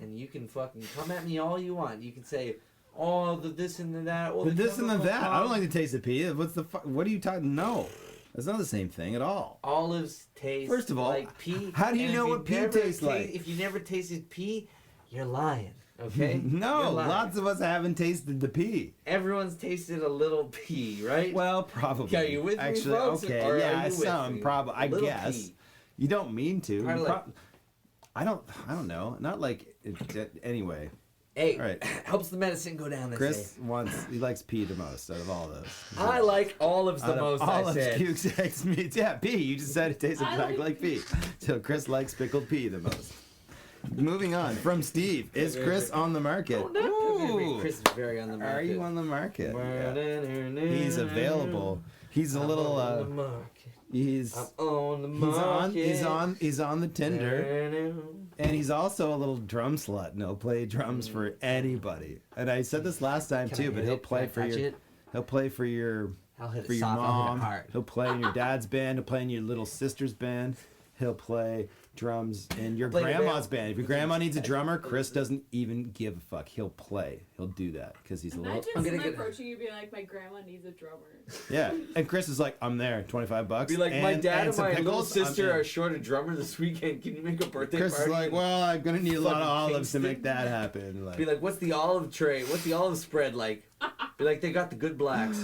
Speaker 5: And you can fucking come at me all you want. You can say, oh, the this and the that. Oh,
Speaker 4: the this and the that. I don't like the taste of pee. What's the what are you talking? No. That's not the same thing at all.
Speaker 5: Olives taste
Speaker 4: First of all,
Speaker 5: like pee.
Speaker 4: How do you know what pee tastes like?
Speaker 5: If you never tasted pee, you're lying. Okay?
Speaker 4: No, lots of us haven't tasted the pee.
Speaker 5: Everyone's tasted a little pee, right?
Speaker 4: Well, probably.
Speaker 5: Are you with
Speaker 4: Actually,
Speaker 5: me, folks?
Speaker 4: okay,
Speaker 5: or
Speaker 4: yeah,
Speaker 5: are you
Speaker 4: some
Speaker 5: with me?
Speaker 4: probably. I guess
Speaker 5: pee.
Speaker 4: you don't mean to.
Speaker 5: Like,
Speaker 4: I don't know. Not like anyway.
Speaker 5: Hey,
Speaker 4: right.
Speaker 5: Helps the medicine go down.
Speaker 4: Chris he likes pee the most out of all those.
Speaker 5: I like olives the most.
Speaker 4: Olives,
Speaker 5: I said.
Speaker 4: Cukes, eggs, meats. Yeah, pee. You just said it tastes exactly like pee. So Chris likes pickled pee the most. Moving on from Steve. Is Chris on the market?
Speaker 5: Ooh. Chris is very on the market.
Speaker 4: Are you on the market? Yeah. He's available. He's a little. He's
Speaker 5: on the market.
Speaker 4: He's on the Tinder. And he's also a little drum slut, and he'll play drums for anybody. And I said this last time too, but he'll play for your mom. He'll play in your dad's band. He'll play in your little sister's band. He'll play drums in your grandma's band. If your grandma needs a drummer, Chris doesn't even give a fuck. He'll play. He'll do that because he's a little.
Speaker 3: I'm gonna get approaching you, be like, my grandma needs a drummer.
Speaker 4: Yeah, and Chris is like, I'm there, $25.
Speaker 5: Be like, my dad and my little sister
Speaker 4: are
Speaker 5: are short a drummer this weekend. Can you make a birthday
Speaker 4: Chris
Speaker 5: party?
Speaker 4: Chris is like, well, I'm gonna need a lot of olives to make that happen. Like,
Speaker 5: be like, what's the olive tray? What's the olive spread like? Be like, they got the good blacks,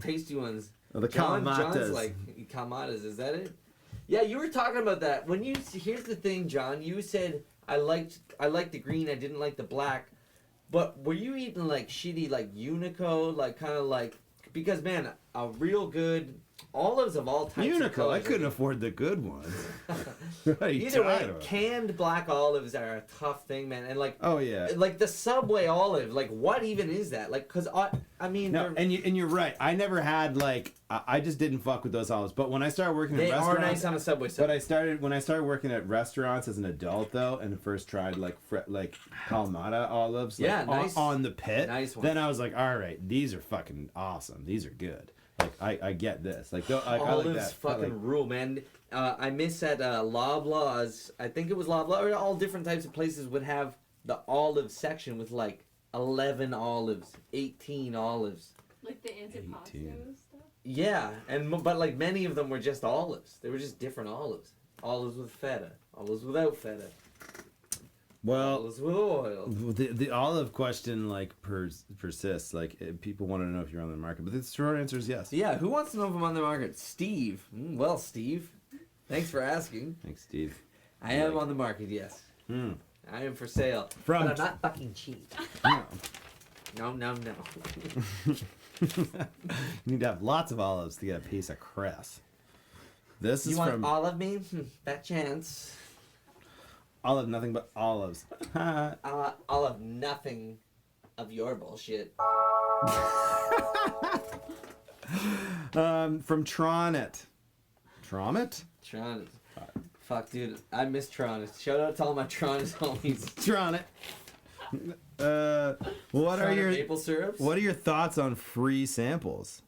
Speaker 5: tasty ones.
Speaker 4: The Kalamatas.
Speaker 5: John's like, Kalamatas, is that it? Yeah, you were talking about that. Here's the thing, John. You said I liked the green. I didn't like the black. But were you eating like shitty like Unico, like kind of like because man, a real good olives of all types.
Speaker 4: Unico, I couldn't afford the good ones.
Speaker 5: Either way, canned black olives are a tough thing, man. And like,
Speaker 4: oh yeah,
Speaker 5: like the Subway olive. Like, what even is that? Like, cause I mean,
Speaker 4: no, and you're right. I never had like I just didn't fuck with those olives. But when I started working at restaurants,
Speaker 5: they are nice on a Subway.
Speaker 4: But when I started working at restaurants as an adult though, and first tried like Kalamata olives, like,
Speaker 5: nice
Speaker 4: on the pit.
Speaker 5: Nice one.
Speaker 4: Then I was like, all right, these are fucking awesome. These are good. Like I get this. Like
Speaker 5: olives
Speaker 4: I like that.
Speaker 5: Fucking rule, man. I miss at Loblaws. I think it was Loblaw. Or all different types of places would have the olive section with like 11 olives, 18 olives.
Speaker 3: Like the antipasto stuff.
Speaker 5: Yeah, but like many of them were just olives. They were just different olives. Olives with feta, olives without feta.
Speaker 4: Well,
Speaker 5: olives with oil.
Speaker 4: The olive question like persists. Like people want to know if you're on the market, but the short answer is yes.
Speaker 5: Yeah, who wants to know if I'm on the market? Steve. Well, Steve, thanks for asking.
Speaker 4: Thanks, Steve.
Speaker 5: I am on the market. Yes. I am for sale.
Speaker 4: But
Speaker 5: I'm not fucking cheap. No.
Speaker 4: You need to have lots of olives to get a piece of cress. This is
Speaker 5: you want
Speaker 4: from
Speaker 5: olive me? Fat chance.
Speaker 4: olive, nothing but olives.
Speaker 5: Olive nothing of your bullshit.
Speaker 4: From Tronit. Tronit?
Speaker 5: Tron. Fuck, dude. I miss Tron. Shout out to all my Tron homies.
Speaker 4: Tronit. What are your
Speaker 5: maple syrups?
Speaker 4: What are your thoughts on free samples?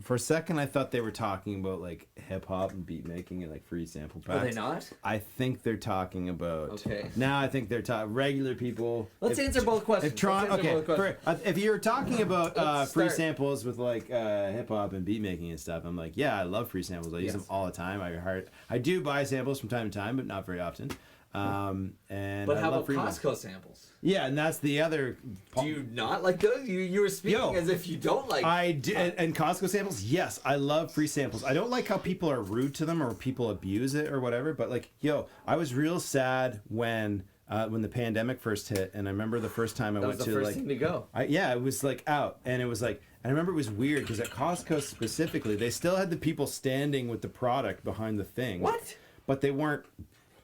Speaker 4: For a second, I thought they were talking about like hip hop and beat making and like free sample packs.
Speaker 5: Are they not?
Speaker 4: I think they're talking about.
Speaker 5: Okay.
Speaker 4: Now I think they're talking regular people.
Speaker 5: Let's answer both questions.
Speaker 4: If Tron,
Speaker 5: Let's answer
Speaker 4: okay.
Speaker 5: both questions.
Speaker 4: If you're talking about free
Speaker 5: start.
Speaker 4: samples with like hip hop and beat making and stuff, I'm like, yeah, I love free samples. I use them all the time. I do buy samples from time to time, but not very often. And
Speaker 5: But
Speaker 4: I
Speaker 5: how
Speaker 4: love
Speaker 5: about
Speaker 4: free ones.
Speaker 5: Costco samples?
Speaker 4: Yeah, and that's the other.
Speaker 5: Do you not like those? You were speaking as if you don't like.
Speaker 4: I do, and Costco samples. Yes, I love free samples. I don't like how people are rude to them or people abuse it or whatever. But like, I was real sad when the pandemic first hit, and I remember the first time I went
Speaker 5: was
Speaker 4: to
Speaker 5: the first
Speaker 4: like.
Speaker 5: thing to go.
Speaker 4: It was like out, and it was like. I remember it was weird because at Costco specifically, they still had the people standing with the product behind the thing.
Speaker 5: What?
Speaker 4: But they weren't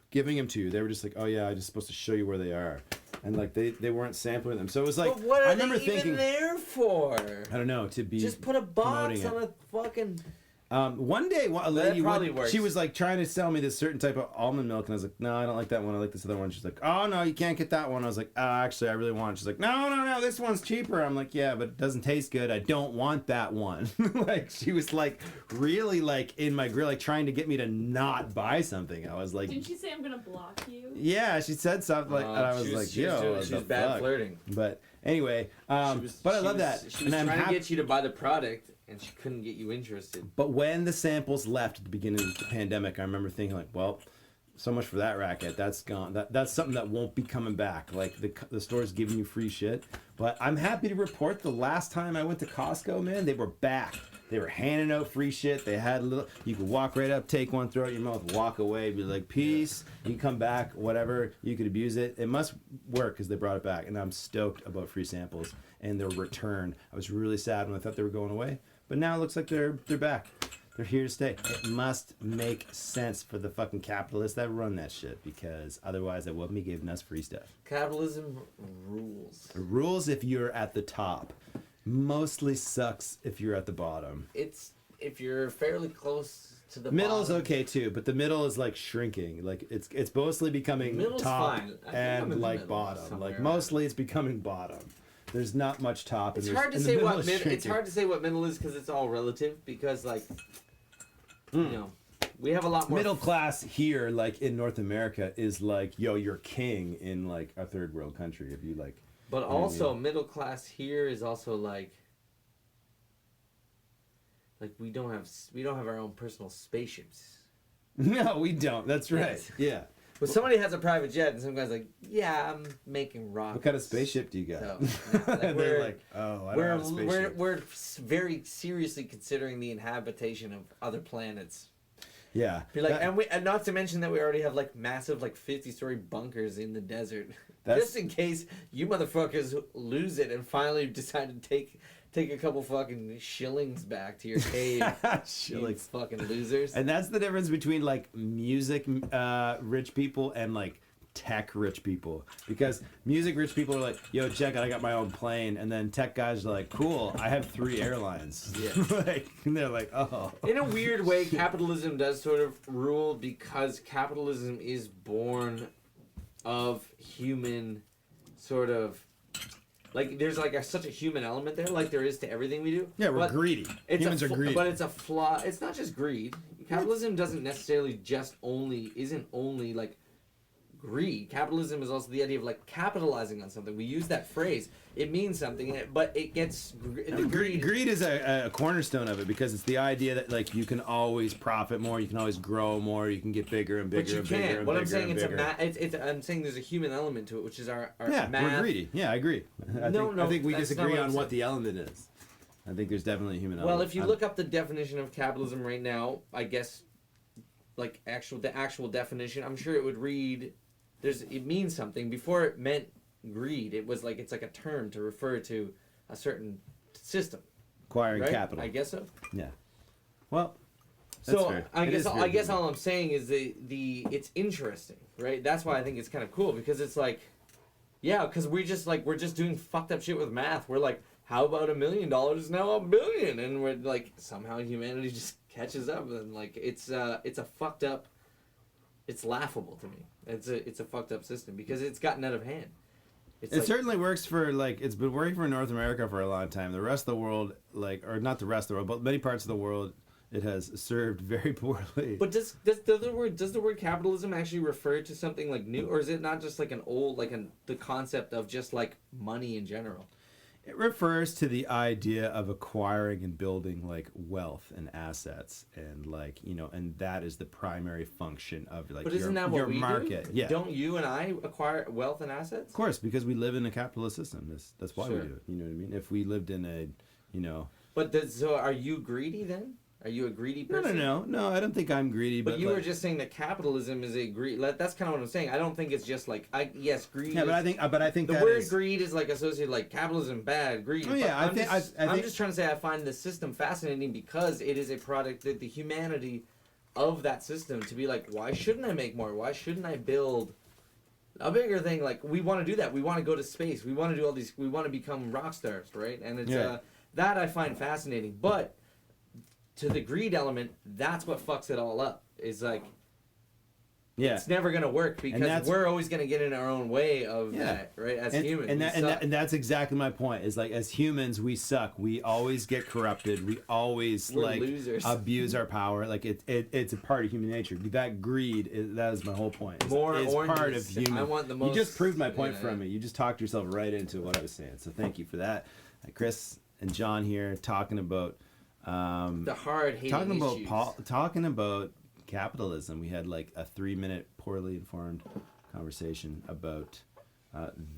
Speaker 4: giving them to you. They were just like, oh yeah, I'm just supposed to show you where they are. And like they weren't sampling them. So it was like,
Speaker 5: But what are
Speaker 4: I remember
Speaker 5: they
Speaker 4: thinking,
Speaker 5: even there for?
Speaker 4: I don't know, to be
Speaker 5: Just put a box
Speaker 4: promoting
Speaker 5: on a fucking.
Speaker 4: One day, a lady
Speaker 5: probably works.
Speaker 4: she was like trying to sell me this certain type of almond milk, and I was like, no, I don't like that one. I like this other one. She's like, oh no, you can't get that one. I was like, actually, I really want it. She's like, no, this one's cheaper. I'm like, yeah, but it doesn't taste good. I don't want that one. Like she was like really like in my grill, like trying to get me to not buy something. I was like,
Speaker 3: Didn't she say I'm gonna block you?
Speaker 4: yeah, she said something like, and I was like, yo,
Speaker 5: she was bad flirting.
Speaker 4: But anyway, but I love that.
Speaker 5: She was trying to get you to buy the product. And she couldn't get you interested.
Speaker 4: But when the samples left at the beginning of the pandemic, I remember thinking like, well, so much for that racket. That's gone. That's something that won't be coming back. Like the store's giving you free shit. But I'm happy to report the last time I went to Costco, man, they were back. They were handing out free shit. They had you could walk right up, take one, throw it in your mouth, walk away, be like, peace. You can come back, whatever. You could abuse it. It must work because they brought it back. And I'm stoked about free samples and their return. I was really sad when I thought they were going away. But now it looks like they're back. They're here to stay. It must make sense for the fucking capitalists that run that shit, because otherwise they wouldn't be giving us free stuff.
Speaker 5: Capitalism rules.
Speaker 4: It rules if you're at the top. Mostly sucks if you're at the bottom.
Speaker 5: It's if you're fairly close to the
Speaker 4: Middle's
Speaker 5: bottom.
Speaker 4: okay too, but the middle is like shrinking. Like it's mostly becoming
Speaker 5: Middle's
Speaker 4: top
Speaker 5: fine. I think I'm in
Speaker 4: and
Speaker 5: the
Speaker 4: like
Speaker 5: middle
Speaker 4: bottom.
Speaker 5: somewhere.
Speaker 4: Like mostly it's becoming bottom. There's not much top.
Speaker 5: It's
Speaker 4: and
Speaker 5: hard to
Speaker 4: and the
Speaker 5: say
Speaker 4: middle
Speaker 5: what
Speaker 4: is
Speaker 5: it's
Speaker 4: shrinking.
Speaker 5: hard to say what middle is because it's all relative. Because like, you know, we have a lot more
Speaker 4: Middle class here, like in North America, is like, yo, you're king in like a third world country if you like.
Speaker 5: But
Speaker 4: you know what I
Speaker 5: also,
Speaker 4: mean?
Speaker 5: middle class here is also like we don't have our own personal spaceships.
Speaker 4: No, we don't. That's right.
Speaker 5: Yes.
Speaker 4: Yeah.
Speaker 5: But somebody has a private jet, and some guy's like, "Yeah, I'm making rockets."
Speaker 4: What kind of spaceship do you got?
Speaker 5: So, like,
Speaker 4: They're
Speaker 5: we're-
Speaker 4: like, oh, I don't have a spaceship.
Speaker 5: we're very seriously considering the inhabitation of other planets.
Speaker 4: Yeah.
Speaker 5: Be like,
Speaker 4: That-
Speaker 5: and not to mention that we already have like massive 50-story bunkers in the desert,
Speaker 4: That's-
Speaker 5: just in case you motherfuckers lose it and finally decide to take a couple fucking shillings back to your cave.
Speaker 4: Shillings.
Speaker 5: You fucking losers.
Speaker 4: And that's the difference between like music rich people and like tech rich people, because music rich people are like, yo, check it, I got my own plane, and then tech guys are like, cool, I have 3 airlines.
Speaker 5: Yeah.
Speaker 4: Like, and they're like, oh.
Speaker 5: In a weird way, capitalism does sort of rule because capitalism is born of human sort of like there's like such a human element there, like there is to everything we do.
Speaker 4: Yeah, we're
Speaker 5: But
Speaker 4: greedy.
Speaker 5: it's
Speaker 4: Humans are greedy.
Speaker 5: But it's a flaw. It's not just greed. Capitalism doesn't necessarily isn't only like greed. Capitalism is also the idea of like capitalizing on something. We use that phrase. It means something, but it gets the
Speaker 4: greed is a cornerstone of it, because it's the idea that like you can always profit more, you can always grow more, you can get bigger and bigger and bigger and
Speaker 5: what
Speaker 4: bigger.
Speaker 5: I'm saying,
Speaker 4: it's
Speaker 5: I'm saying there's a human element to it, which is our
Speaker 4: yeah,
Speaker 5: math.
Speaker 4: we're greedy. Yeah, I agree. I think we disagree on what the element is. I think there's definitely a human element.
Speaker 5: Well, if you look up the definition of capitalism right now, I guess, like the actual definition, I'm sure it would read, it means something. Before it meant greed, it was like, it's like a term to refer to a certain system.
Speaker 4: Acquiring
Speaker 5: right?
Speaker 4: capital.
Speaker 5: I guess so.
Speaker 4: Yeah. Well, that's
Speaker 5: so
Speaker 4: fair.
Speaker 5: I guess all I'm saying is it's interesting, right? That's why I think it's kind of cool, because it's like, yeah, because we're just doing fucked up shit with math. We're like, how about $1 million is now $1 billion? And we're like, somehow humanity just catches up, and like it's a fucked up. It's laughable to me. It's a fucked up system because it's gotten out of hand.
Speaker 4: It certainly works for it's been working for North America for a long time. The rest of the world, or not the rest of the world, but many parts of the world, it has served very poorly.
Speaker 5: But does the word capitalism actually refer to something like new, or is it not just like an old the concept of just like money in general?
Speaker 4: It refers to the idea of acquiring and building like wealth and assets, and and that is the primary function of like your market.
Speaker 5: Do?
Speaker 4: Yeah.
Speaker 5: Don't you and I acquire wealth and assets?
Speaker 4: Of course, because we live in a capitalist system. That's why we
Speaker 5: Sure.
Speaker 4: do it. You know what I mean? If we lived in a,
Speaker 5: But so are you greedy then? Are you a greedy person?
Speaker 4: No, I don't think I'm greedy.
Speaker 5: But you were just saying that capitalism is a greed. That's kind of what I'm saying. I don't think it's just like greed.
Speaker 4: Yeah, but I think
Speaker 5: the word greed is like associated like capitalism bad, greed.
Speaker 4: Oh yeah,
Speaker 5: I'm just trying to say I find the system fascinating because it is a product that the humanity of that system to be like, why shouldn't I make more? Why shouldn't I build a bigger thing? Like we want to do that. We want to go to space. We want to do all these. We want to become rock stars, right? And it's that I find fascinating, but. To the greed element, that's what fucks it all up. Is like, it's never gonna work because we're always gonna get in our own way of that, right? As humans,
Speaker 4: and that's exactly my point. Is like, as humans, we suck. We always get corrupted. We always
Speaker 5: losers.
Speaker 4: Abuse our power. Like it's a part of human nature. That greed that is my whole point.
Speaker 5: It's
Speaker 4: part of human.
Speaker 5: I want the most.
Speaker 4: You just proved my point from me. You just talked yourself right into what I was saying. So thank you for that, Chris and John here talking about.
Speaker 5: The hard-hitting
Speaker 4: talking about capitalism. We had like a 3-minute poorly informed conversation about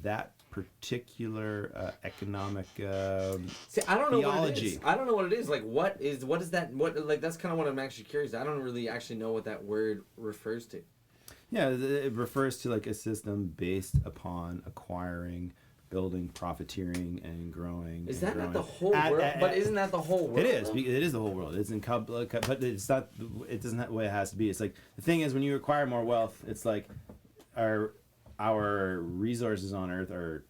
Speaker 4: that particular economic
Speaker 5: See, I don't know
Speaker 4: theology.
Speaker 5: What it is. I don't know what it is. Like, what is that? What like that's kind of what I'm actually curious. I don't really actually know what that word refers to.
Speaker 4: Yeah, it refers to like a system based upon acquiring, building, profiteering, and growing.
Speaker 5: Is that not the whole world? But isn't that the whole world?
Speaker 4: It is. It is the whole world. It's in but it's not. It doesn't have the way it has to be. It's like the thing is when you acquire more wealth, it's like our resources on Earth are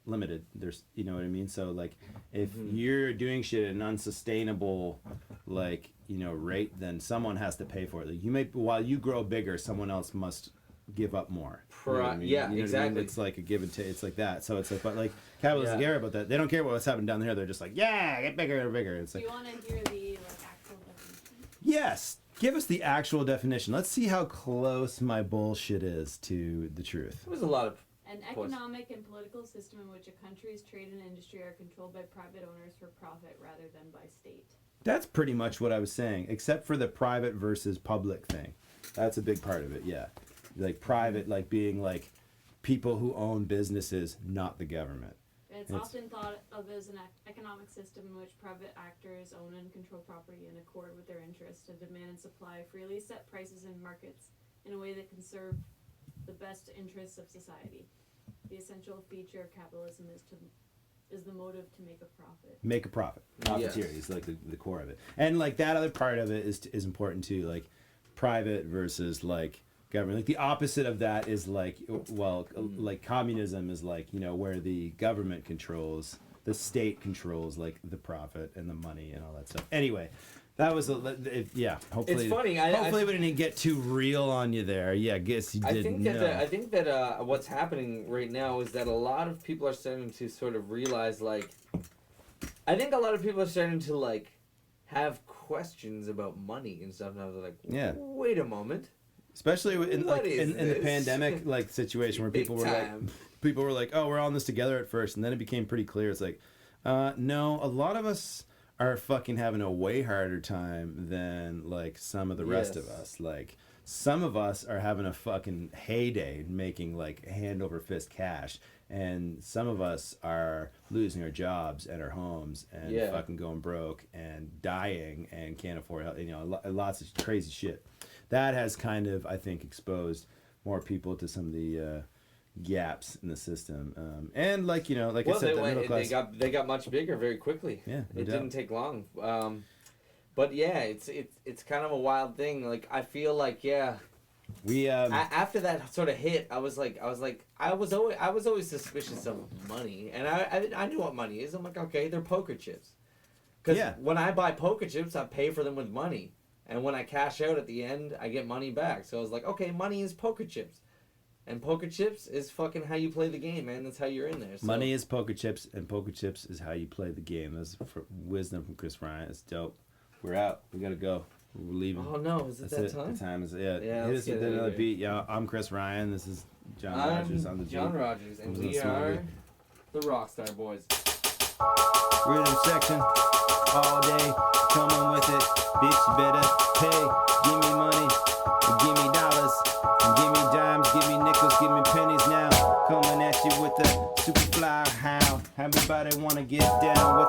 Speaker 4: limited. There's, you know what I mean. So like, if you're doing shit at an unsustainable, rate, then someone has to pay for it. Like while you grow bigger, someone else must give up more. You know what I mean?
Speaker 5: Yeah,
Speaker 4: you know
Speaker 5: exactly.
Speaker 4: What I mean? It's like a give and take. It's like that. So it's like, but like capitalists don't care about that. They don't care about what's happening down here. They're just like, yeah, get bigger and bigger. It's
Speaker 3: Do
Speaker 4: like,
Speaker 3: you want to hear the actual definition?
Speaker 4: yes, give us the actual definition. Let's see how close my bullshit is to the truth.
Speaker 5: There was a lot of
Speaker 3: an economic and political system in which a country's trade and industry are controlled by private owners for profit rather than by state.
Speaker 4: That's pretty much what I was saying, except for the private versus public thing. That's a big part of it, yeah. Like private, like being like people who own businesses, not the government.
Speaker 3: It's often thought of as an economic system in which private actors own and control property in accord with their interests and demand and supply freely set prices in markets in a way that can serve the best interests of society. The essential feature of capitalism is the motive to make a profit.
Speaker 4: Make a profit. Profiteering is like the core of it. And like that other part of it is important too, like private versus like government. Like the opposite of that is like, like communism is like, where the government controls, the state controls like the profit and the money and all that stuff. Anyway, that was hopefully
Speaker 5: it's funny.
Speaker 4: Hopefully we didn't get too real on you there. Yeah, I guess you didn't.
Speaker 5: I think that what's happening right now is that a lot of people are starting to sort of realize like, I think a lot of people are starting to like have questions about money and stuff. And I was like, wait a moment.
Speaker 4: especially in
Speaker 5: What is
Speaker 4: in the
Speaker 5: this?
Speaker 4: pandemic like situation where
Speaker 5: Big
Speaker 4: people
Speaker 5: time.
Speaker 4: were like, oh, we're all in this together at first, and then it became pretty clear. It's like, no, a lot of us are fucking having a way harder time than like some of the rest of
Speaker 5: Yes.
Speaker 4: us. Like some of us are having a fucking heyday making like hand over fist cash, and some of us are losing our jobs and our homes and
Speaker 5: Yeah.
Speaker 4: fucking going broke and dying and can't afford help. You know, lots of crazy shit. That has kind of, I think, exposed more people to some of the gaps in the system. And like, you know, like I said, the middle class.
Speaker 5: They got much bigger very quickly.
Speaker 4: Yeah, no
Speaker 5: it
Speaker 4: doubt.
Speaker 5: didn't take long. But yeah, it's kind of a wild thing. Like I feel like
Speaker 4: We
Speaker 5: after that sort of hit, I was always suspicious of money, and I knew what money is. I'm like, okay, they're poker chips. Because
Speaker 4: Yeah.
Speaker 5: when I buy poker chips, I pay for them with money, and when I cash out at the end, I get money back. So I was like, okay, money is poker chips, and poker chips is fucking how you play the game, man. That's how you're in there. So.
Speaker 4: money is poker chips, and poker chips is how you play the game. That's for wisdom from Chris Ryan. It's dope. We're out. We gotta go. We're leaving.
Speaker 5: Oh no, is it
Speaker 4: That's
Speaker 5: that time?
Speaker 4: The time is
Speaker 5: Yeah,
Speaker 4: Hit
Speaker 5: let's
Speaker 4: us
Speaker 5: get
Speaker 4: with
Speaker 5: it
Speaker 4: another
Speaker 5: over.
Speaker 4: beat. Yeah, I'm Chris Ryan. This is John Rogers. I'm the
Speaker 5: John
Speaker 4: G.
Speaker 5: Rogers, and
Speaker 4: Who's
Speaker 5: we
Speaker 4: the small
Speaker 5: are
Speaker 4: dude?
Speaker 5: the Rockstar Boys.
Speaker 1: Rhythm section all day. Come on with it, bitch. You better pay. Give me money, and give me dollars, and give me dimes, give me nickels, give me pennies now. Coming at you with the super fly how. Everybody wanna get down with